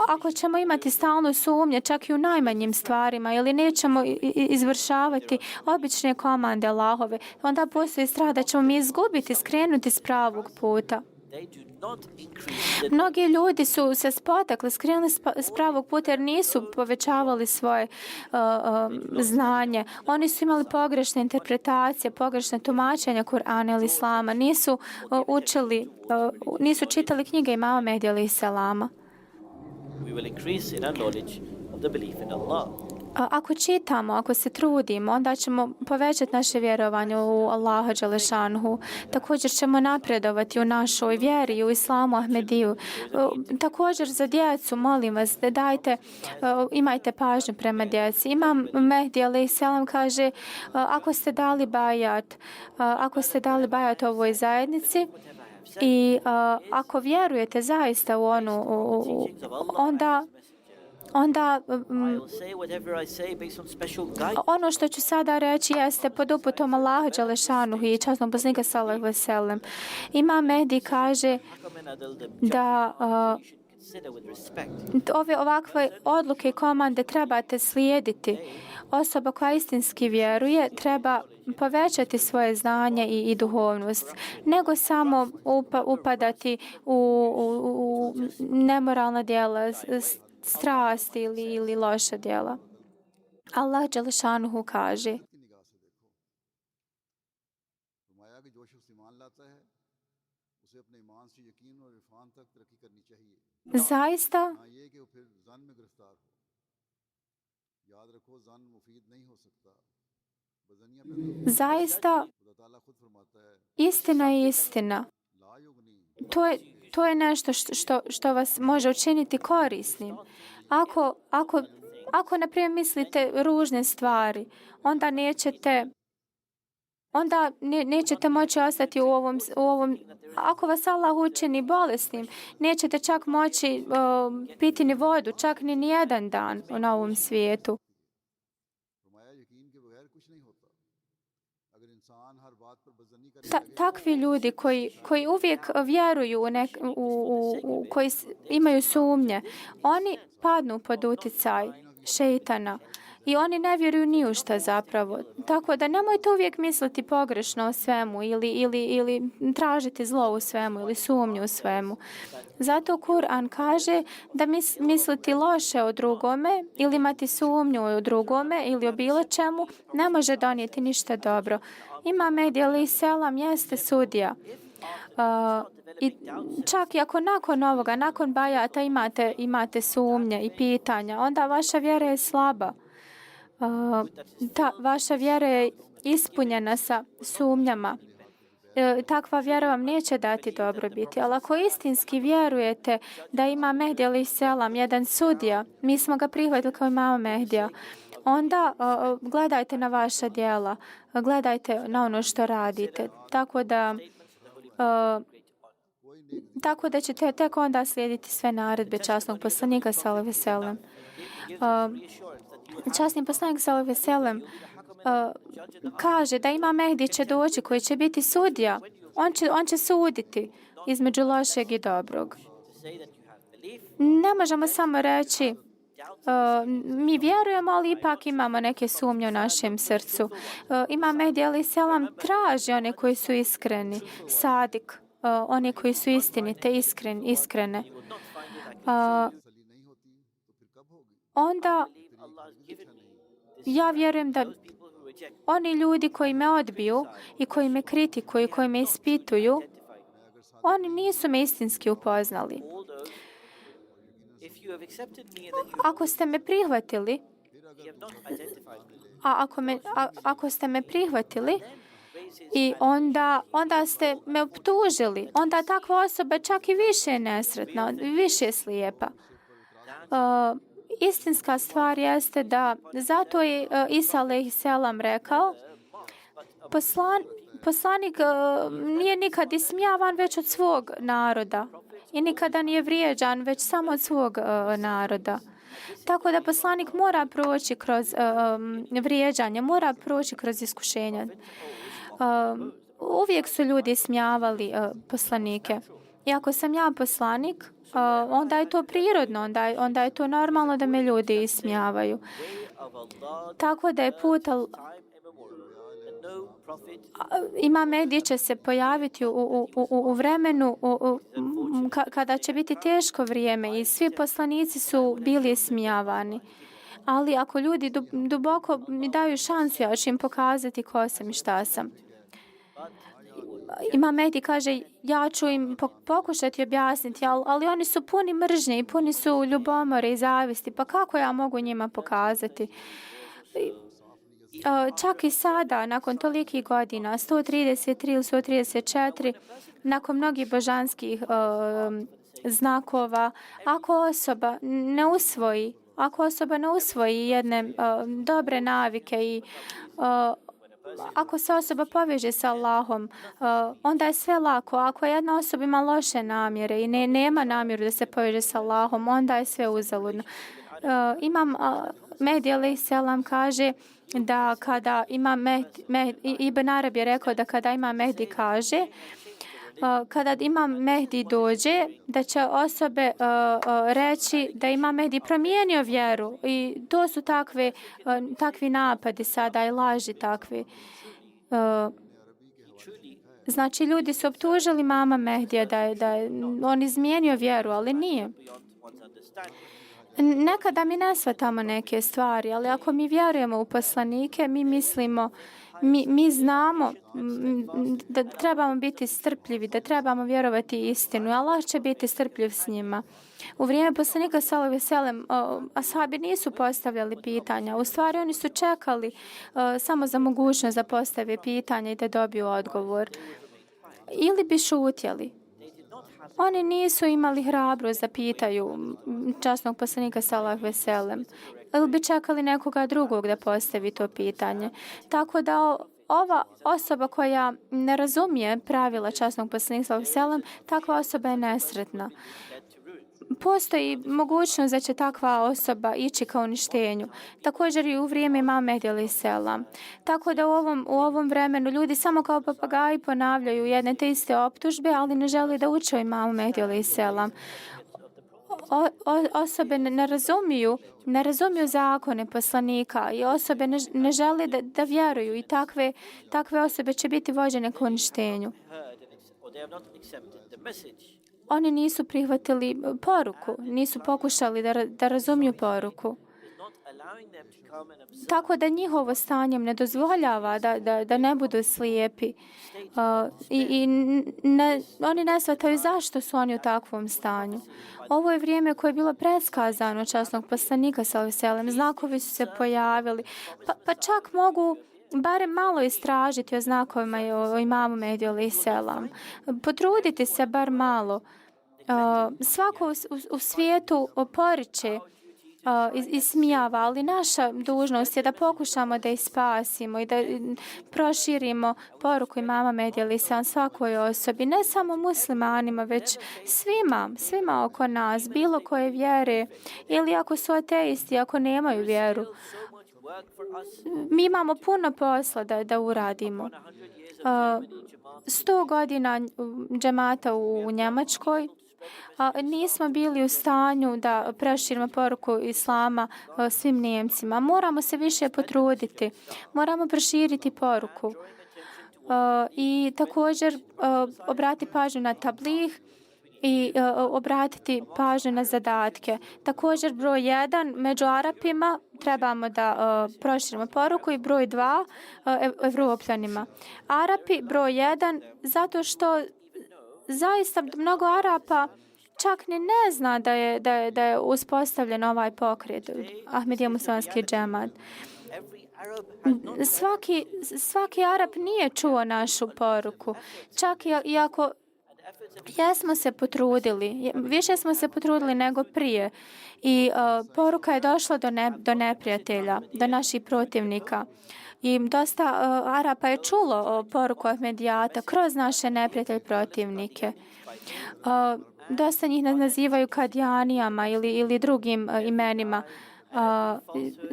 ako ćemo imati stalnu sumnje čak i u najmanjim stvarima ili nećemo izvršavati obične komande Allahove, onda postoji strah da ćemo mi izgubiti, skrenuti s pravog puta. Mnogi ljudi su se spotakli, skrenuli s pravog puta jer nisu povećavali svoje znanje. Oni su imali pogrešne interpretacije, pogrešne tumačenja Kur'ana ili Islama. Nisu čitali knjige imama Mehdija alejhi selama. Ako čitamo, ako se trudimo, onda ćemo povećati naše vjerovanje u Allaha dželešanhu. Također ćemo napredovati u našoj vjeri, u Islamu, Ahmediju. Također za djecu, molim vas, imajte pažnju prema djeci. Imam Mehdi alejhi selam kaže, ako ste dali bajat ovoj zajednici, i ako vjerujete zaista u onda ono što ću sada reći jeste pod uputom Allaha dželešanuhu i časnog poslanika sallallahu alejhi ve sellem. Imam Mehdi kaže da consider with respect. Ovakve odluke i komande trebate slijediti. Osoba koja istinski vjeruje treba povećati svoje znanje i duhovnost, nego samo upadati u nemoralna djela, strasti ili loša djela. Allah dželešanuhu kaže: की निगाह से देखो। फरमाया कि जो शख्स ईमान लाता है उसे अपने ईमान से यकीन और इरफान तक तरक्की करनी चाहिए। zaista हाँ ये कि वो फिर जन में गिरफ्तार हो। याद रखो जन मुफीद नहीं हो सकता। बज़निया पैदा zaista खुदा ताला खुद फरमाता है istina je istina. ला युगनी To je nešto što vas može učiniti korisnim. Ako na primjer mislite ružne stvari, onda nećete moći ostati u ovom. Ako vas Allah učini bolesnim, nećete čak moći piti ni vodu, čak ni jedan dan na ovom svijetu. फरमाया यकीन के बगैर कुछ नहीं होता। अगर इंसान हर बात पर बज़नी करे Takvi ljudi koji uvijek vjeruju koji imaju sumnje, oni padnu pod utjecaj šejtana i oni ne vjeruju ni u šta zapravo. Tako da nemojte uvijek misliti pogrešno o svemu ili tražiti zlo u svemu ili sumnju u svemu. Zato Kur'an kaže da misliti loše o drugome ili imati sumnju o drugome ili o bilo čemu ne može donijeti ništa dobro. Imam Mehdi alejhi selam jeste sudija. I čak i ako nakon ovoga, nakon bajata imate sumnje i pitanja, onda vaša vjera je slaba. Vaša vjera je ispunjena sa sumnjama. Takva vjera vam neće dati dobrobiti. Ali ako istinski vjerujete da ima Mehdi alejhi selam jedan sudija, mi smo ga prihvatili kao imama Mehdija, onda gledajte na vaša djela, gledajte na ono što radite. Tako da ćete tek onda slijediti sve naredbe časnog poslanika sallallahu alejhi ve sellem. Časni poslanik sallallahu alejhi ve sellem kaže da ima Mehdi će doći koji će biti sudija. On će suditi između lošeg i dobrog. Ne možemo samo reći mi vjerujemo, ali ipak imamo neke sumnje u našem srcu. Imam Mehdi alejhi selam traži one koji su iskreni, sadik, one koji su istinite, iskrene. Onda ja vjerujem da oni ljudi koji me odbiju i koji me kritikuju i koji me ispituju, oni nisu me istinski upoznali. Ako ste me prihvatili, ako ste me prihvatili i onda ste me optužili, onda takva osoba čak i više je nesretna, više je slijepa. Istinska stvar jeste da zato je Isa alejhi selam rekao, poslanik nije nikad ismijavan već od svog naroda i nikada nije vrijeđan već samo od svog naroda. Tako da poslanik mora proći kroz vrijeđanje, mora proći kroz iskušenja. Uvijek su ljudi ismijavali poslanike. I ako sam ja poslanik, onda je to prirodno, onda je to normalno da me ljudi ismijavaju. Tako da je put Imam Mehdi će se pojaviti u vremenu kada će biti teško vrijeme i svi poslanici su bili ismijavani. Ali ako ljudi duboko mi daju šansu, ja ću im pokazati ko sam i šta sam. Imam Mehdi kaže, ja ću im pokušati objasniti, ali oni su puni mržnje i puni su ljubomore i zavisti. Pa kako ja mogu njima pokazati? Čak i sada, nakon tolikih godina, 133 ili 134, nakon mnogih božanskih znakova, ako osoba ne usvoji jedne dobre navike i ako se osoba poveže sa Allahom, onda je sve lako. Ako jedna osoba ima loše namjere i nema namjeru da se poveže sa Allahom, onda je sve uzaludno. Imam Mehdi alejhi selam kaže da kada Ibn Arabi je rekao da kada Imam Mehdi kaže kada Imam Mehdi dođe, da će osobe reći da Imam Mehdi promijenio vjeru. I to su takvi napadi sada i laži takvi. Znači, ljudi su optužili Imama Mehdija da je on izmijenio vjeru, ali nije. Nekada mi ne shvatamo neke stvari, ali ako mi vjerujemo u poslanike, mi mislimo, mi znamo da trebamo biti strpljivi, da trebamo vjerovati istinu. Allah će biti strpljiv s njima. U vrijeme poslanika sallallahu alejhi ve sellem ashabi nisu postavljali pitanja. U stvari oni su čekali samo za mogućnost da postave pitanje i da dobiju odgovor. Ili bi šutjeli. Oni nisu imali hrabrost da pitaju časnog poslanika sallallahu alejhi ve sellem. Ili bi čekali nekoga drugog da postavi to pitanje. Tako da ova osoba koja ne razumije pravila časnog poslanika sallallahu alejhi ve sellem, takva osoba je nesretna. Postoji mogućnost da će takva osoba ići ka uništenju. Također i u vrijeme Imama Mehdija alejhi selam. Tako da u ovom vremenu ljudi samo kao papagaji ponavljaju jedne te iste optužbe, ali ne žele da uče o Imamu Mehdiju alejhi selam. Osobe ne razumiju zakone poslanika i osobe ne žele da vjeruju i takve osobe će biti vođene ka uništenju. Oni nisu prihvatili poruku, nisu pokušali da razumiju poruku. Tako da njihovo stanje ne dozvoljava da ne budu slijepi. Oni ne shvataju zašto su oni u takvom stanju. Ovo je vrijeme koje je bilo predskazano časnog poslanika sallallahu alejhi ve sellem. Znakovi su se pojavili. Pa čak mogu barem malo istražiti o znakovima i o Imamu Mehdiju alejhi selam. Potrudite se bar malo. Svako u svijetu poriče i smijava, ali naša dužnost je da pokušamo da ih spasimo i da proširimo poruku Imama Mehdija alejhi selam svakoj osobi, ne samo muslimanima, već svima oko nas, bilo koje vjere, ili ako su ateisti, ako nemaju vjeru. Mi imamo puno posla da uradimo. 100 godina džemata u Njemačkoj, nismo bili u stanju da proširimo poruku islama svim Nijemcima. Moramo se više potruditi. Moramo proširiti poruku. I također obratiti pažnju na tabligh i obratiti pažnju na zadatke. Također broj 1 među Arapima trebamo da proširimo poruku i broj 2 Evropljanima. Arapi broj 1 zato što zaista mnogo Arapa čak ni ne zna da je uspostavljen ovaj pokret, Ahmedija muslimanski džemat. Svaki Arap nije čuo našu poruku. Čak i ako jesmo se potrudili, više smo se potrudili nego prije. I poruka je došla do neprijatelja, do naših protivnika. I dosta Arapa je čulo poruku Ahmedijata kroz naše neprijatelje protivnike. Dosta njih nazivaju Kadijanijama ili drugim imenima.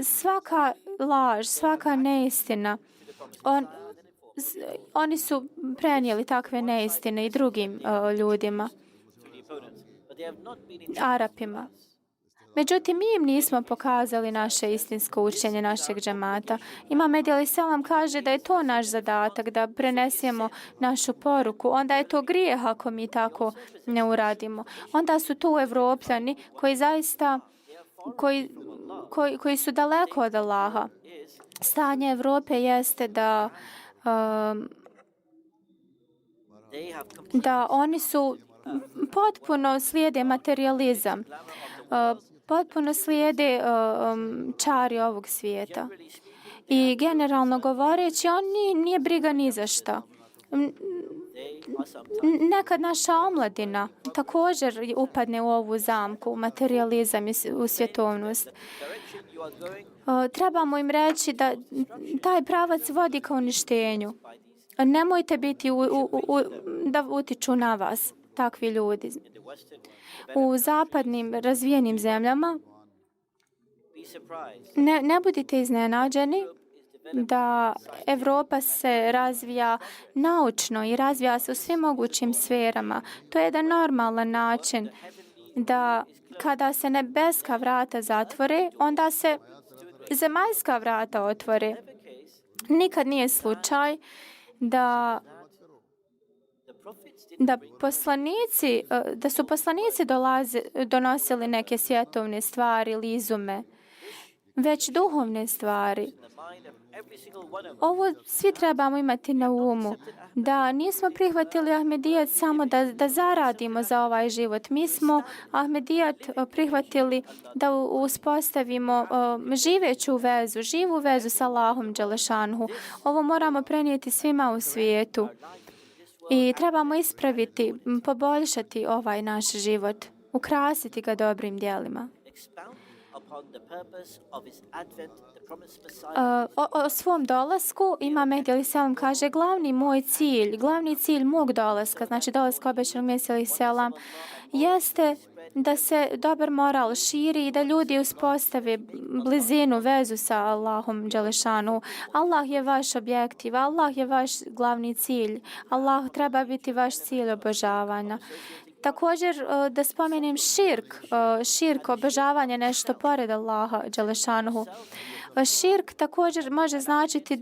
Svaka laž, svaka neistina, oni su prenijeli takve neistine i drugim ljudima, Arapima. Međutim, mi im nismo pokazali naše istinsko učenje našeg džemata. Imam Mehdija alejhi selam kaže da je to naš zadatak, da prenesemo našu poruku. Onda je to grijeh ako mi tako ne uradimo. Onda su tu Evropljani koji zaista, koji su daleko od Allaha. Stanje Evrope jeste da oni su potpuno slijede materializam. Potpuno slijede čari ovog svijeta. I generalno govoreći, on nije briga ni za šta. Nekad naša omladina također upadne u ovu zamku, u materializam i u svjetovnost. Trebamo im reći da taj pravac vodi ka uništenju. Nemojte biti da utiču na vas takvi ljudi. U zapadnim razvijenim zemljama ne budite iznenađeni da Evropa se razvija naučno i razvija se u svim mogućim sferama. To je jedan normalan način da kada se nebeska vrata zatvore, onda se zemaljska vrata otvore. Nikad nije slučaj da su poslanici donosili neke svjetovne stvari ili izume, već duhovne stvari. Ovo svi trebamo imati na umu, da nismo prihvatili Ahmedijat samo da zaradimo za ovaj život. Mi smo Ahmedijat prihvatili da uspostavimo živu vezu sa Allahom dželešanhu. Ovo moramo prenijeti svima u svijetu i trebamo ispraviti, poboljšati ovaj naš život, ukrasiti ga dobrim djelima. O svom dolasku Imam Mehdi alejhi selam kaže glavni cilj mog dolaska, znači dolaska obećanog Mesija alejhi selam, jeste da se dobar moral širi i da ljudi uspostave blizinu, vezu sa Allahom dželešanu. Allah je vaš objektiv, Allah je vaš glavni cilj. Allah treba biti vaš cilj obožavanja. Također da spomenem širk, obožavanje nešto pored Allaha dželešanuhu. Širk također može značiti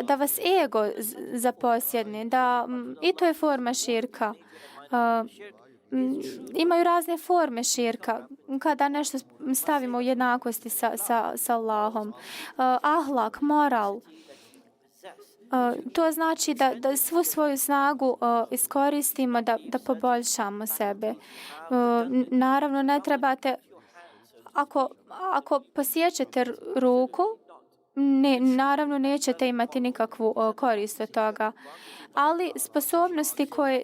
da vas ego zaposjedne, i to je forma širka. Imaju razne forme širka, kada nešto stavimo u jednakosti sa Allahom. Ahlak, moral, to znači da svu svoju snagu iskoristimo da poboljšamo sebe. Naravno, ne trebate, ako posjećete ruku, naravno nećete imati nikakvu korist od toga. Ali sposobnosti koje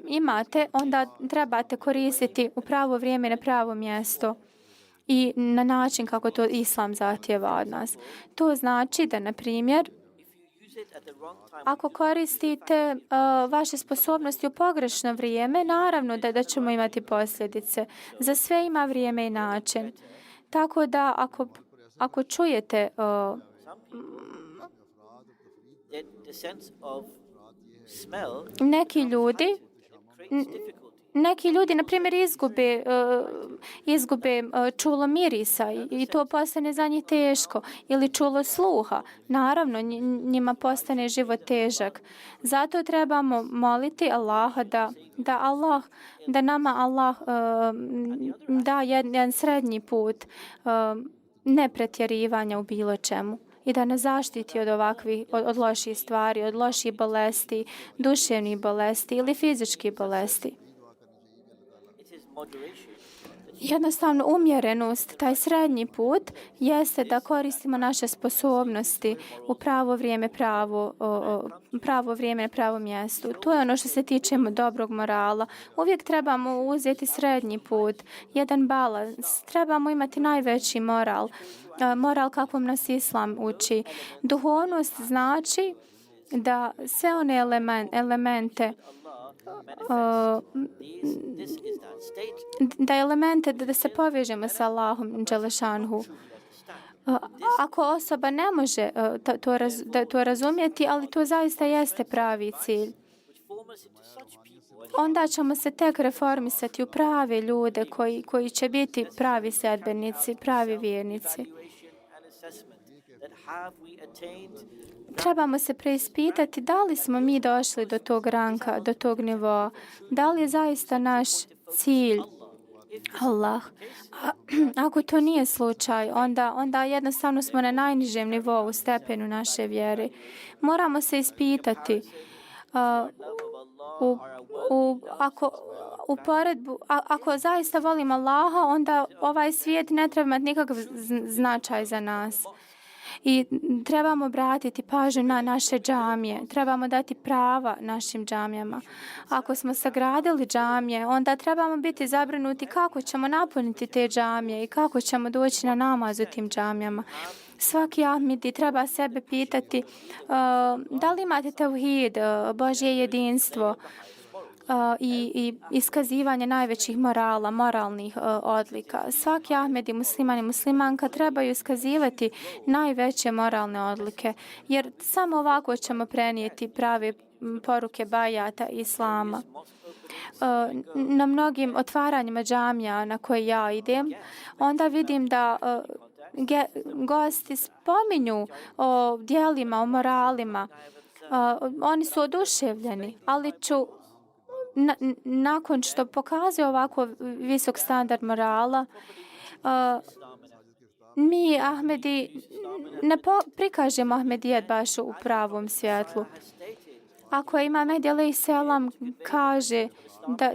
imate, onda trebate koristiti u pravo vrijeme na pravo mjesto i na način kako to Islam zahtijeva od nas. To znači da, na primjer, ako koristite vaše sposobnosti u pogrešno vrijeme, naravno da ćemo imati posljedice. Za sve ima vrijeme i način. Tako da ako čujete neki ljudi, na primjer, izgube čulo mirisa i to postane za njih teško, ili čulo sluha. Naravno, njima postane život težak. Zato trebamo moliti Allaha da nama Allah da jedan srednji put nepretjerivanja u bilo čemu i da nas zaštiti od loših stvari, od loših bolesti, duševnih bolesti ili fizičkih bolesti. Jednostavno, umjerenost, taj srednji put, jeste da koristimo naše sposobnosti u pravo vrijeme, na pravo mjestu. To je ono što se tiče dobrog morala. Uvijek trebamo uzeti srednji put, jedan balans. Trebamo imati najveći moral kakvom nas Islam uči. Duhovnost znači da sve one elemente da se povežemo sa Allahom dželešanhu. Ako osoba ne može to razumjeti, ali to zaista jeste pravi cilj, onda ćemo se tek reformisati u prave ljude koji će biti pravi sedbenici, pravi vjernici. Trebamo se preispitati da li smo mi došli do tog ranka, do tog nivoa. Da li je zaista naš cilj Allah? Ako to nije slučaj, onda jednostavno smo na najnižem nivou, stepenu naše vjere. Moramo se ispitati. Ako zaista volimo Allaha, onda ovaj svijet ne treba imati nikakav značaj za nas. I trebamo obratiti pažnju na naše džamije. Trebamo dati prava našim džamijama. Ako smo sagradili džamije, onda trebamo biti zabrinuti kako ćemo napuniti te džamije i kako ćemo doći na namaz u tim džamijama. Svaki ahmedi treba sebe pitati da li imate tauhid, Božje jedinstvo. i iskazivanje najvećih morala, moralnih odlika. Svaki Ahmed i musliman i muslimanka trebaju iskazivati najveće moralne odlike, jer samo ovako ćemo prenijeti prave poruke bajata islama. Na mnogim otvaranjima džamija na koje ja idem, onda vidim da gosti spominju o djelima, o moralima. Oni su oduševljeni, ali ću nakon što pokazuje ovako visok standard morala, mi Ahmedi ne prikažemo Ahmedijet baš u pravom svjetlu. Ako Imam Mehdi alejhi selam kaže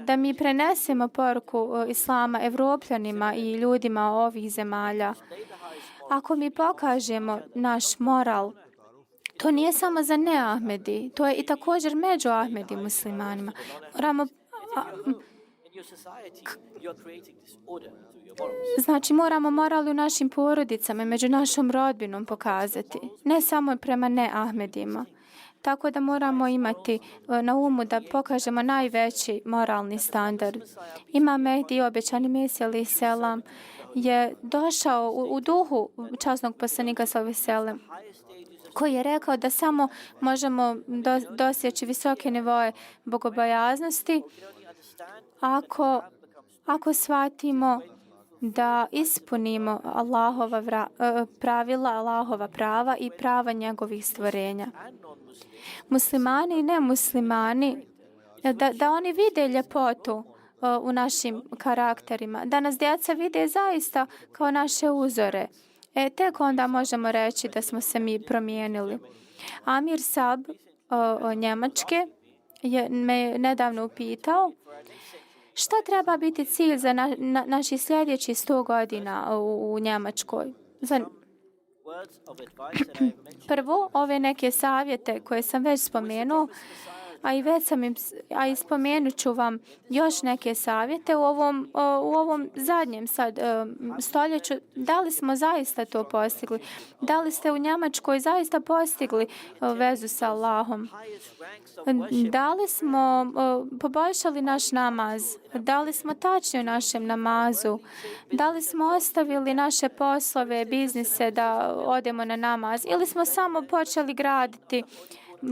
da mi prenesemo poruku islama Evropljanima i ljudima ovih zemalja, ako mi pokažemo naš moral, to nije samo za ne Ahmedi, to je i također među Ahmedi muslimanima. Moramo moral u našim porodicama i među našom rodbinom pokazati, ne samo prema ne Ahmedima. Tako da moramo imati na umu da pokažemo najveći moralni standard. Imam Mehdi, obećani Mesija alejhi selam, je došao u duhu časnog poslanika sallallahu alejhi ve sellem, koji je rekao da samo možemo dosjeći visoke nivoe bogobojaznosti ako shvatimo da ispunimo Allahova pravila, Allahova prava i prava njegovih stvorenja. Muslimani i nemuslimani, da oni vide ljepotu u našim karakterima, da nas djeca vide zaista kao naše uzore. Tek onda možemo reći da smo se mi promijenili. Amir Sab Njemačke me nedavno upitao šta treba biti cilj za naših sljedećih 100 godina u Njemačkoj. Prvo, ove neke savjete koje sam već spomenuo, a i spomenut ću vam još neke savjete u ovom zadnjem stoljeću. Da li smo zaista to postigli? Da li ste u Njemačkoj zaista postigli vezu sa Allahom? Da li smo poboljšali naš namaz? Da li smo tačni u našem namazu? Da li smo ostavili naše poslove, biznise da odemo na namaz? Ili smo samo počeli graditi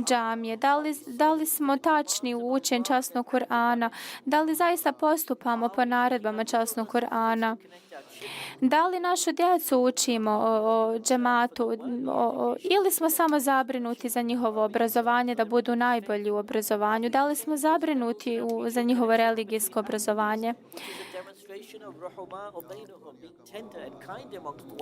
džamije? Da li smo tačni u učenju časnog Kur'ana? Da li zaista postupamo po naredbama časnog Kur'ana? Da li našu djecu učimo o džematu ili smo samo zabrinuti za njihovo obrazovanje, da budu najbolji u obrazovanju? Da li smo zabrinuti za njihovo religijsko obrazovanje?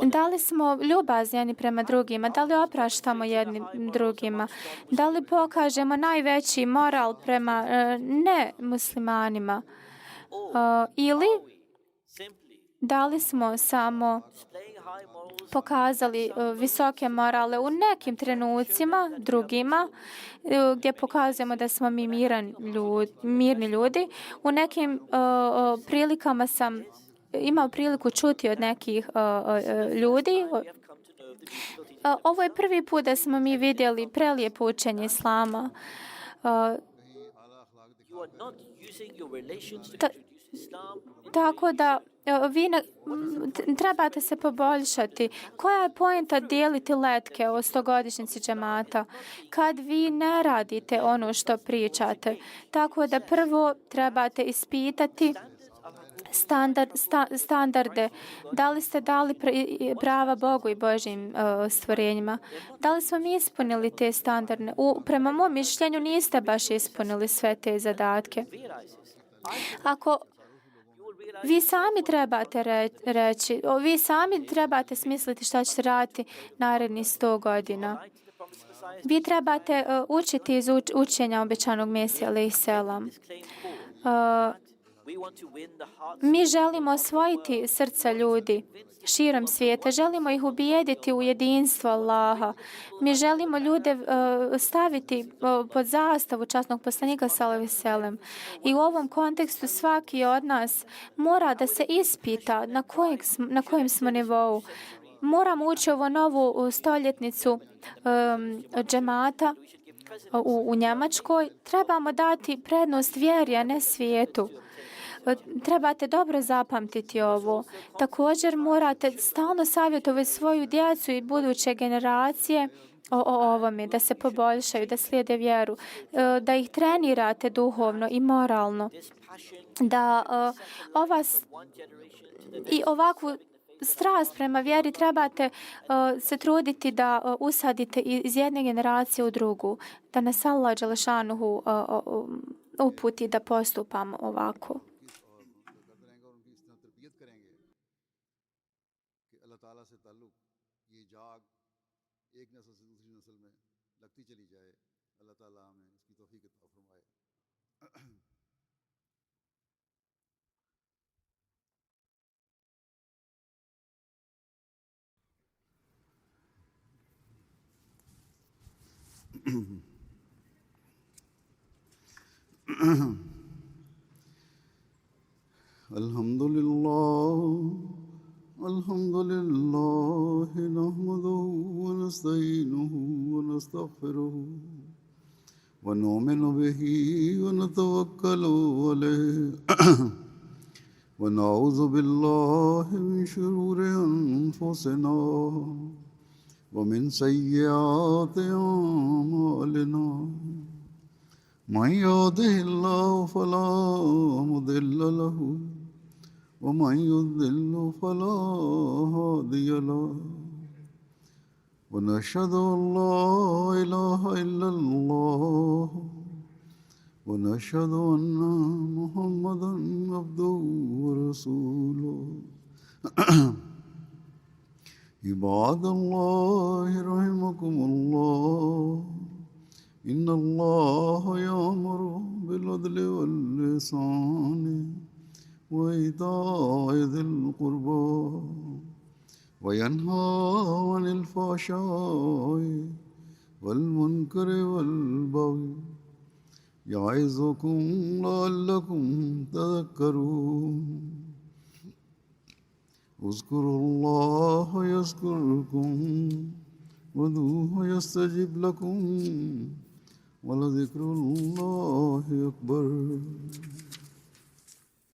Da li smo ljubazni jedni prema drugima? Da li opraštamo jednim drugima? Da li pokažemo najveći moral prema nemuslimanima? Ili da li smo samo pokazali visoke morale u nekim trenucima, drugima, gdje pokazujemo da smo mi mirni ljudi. U nekim prilikama sam imao priliku čuti od nekih ljudi. Ovo je prvi put da smo mi vidjeli prelijepo učenje islama. Tako da vi trebate se poboljšati. Koja je poenta dijeliti letke o 100-godišnjici džemata kad vi ne radite ono što pričate? Tako da prvo trebate ispitati standarde. Da li ste dali prava Bogu i Božjim stvorenjima? Da li smo mi ispunili te standarde? Prema mom mišljenju niste baš ispunili sve te zadatke. Ako vi sami trebate reći, vi sami trebate smisliti šta ćete raditi narednih 100 godina. Vi trebate učiti iz učenja obećanog Mesija alejhi selam. Mi želimo osvojiti srca ljudi širom svijeta. Želimo ih ubijediti u jedinstvo Allaha. Mi želimo ljude staviti pod zastavu časnog poslanika sallallahu alejhi ve sellem. I u ovom kontekstu svaki od nas mora da se ispita na kojem smo nivou. Moramo ući ovo novu stoljetnicu džemata u Njemačkoj, trebamo dati prednost vjeri, a ne svijetu. Trebate dobro zapamtiti ovo. Također morate stalno savjetovati svoju djecu i buduće generacije o ovome, da se poboljšaju, da slijede vjeru, da ih trenirate duhovno i moralno, da i ovakvu strast prema vjeri trebate se truditi da usadite iz jedne generacije u drugu, da nas Allah dželešanuhu uputi da postupamo ovako. एक नस्ल से दूसरी नस्ल में लगती चली जाए। अल्लाह ताला हमें इसकी तौफीक अता फरमाए। الحمد لله نحمده ونستعينه ونستغفره ونؤمن به ونتوكل عليه ونعوذ بالله من شرور أنفسنا ومن سيئات أعمالنا من يهده الله فلا مضل له ومن يضلل فلا هادي له ونشهد أن لا إله إلا الله ونشهد أن محمدا عبده ورسوله عباد الله رحمكم الله إن الله يأمر بالعدل والإحسان وإيتاء ذي القربى وينهى عن الفحشاء والمنكر والبغي يعظكم لعلكم تذكرون اذكروا الله يذكركم وادعوه يستجب لكم ولذكر الله أكبر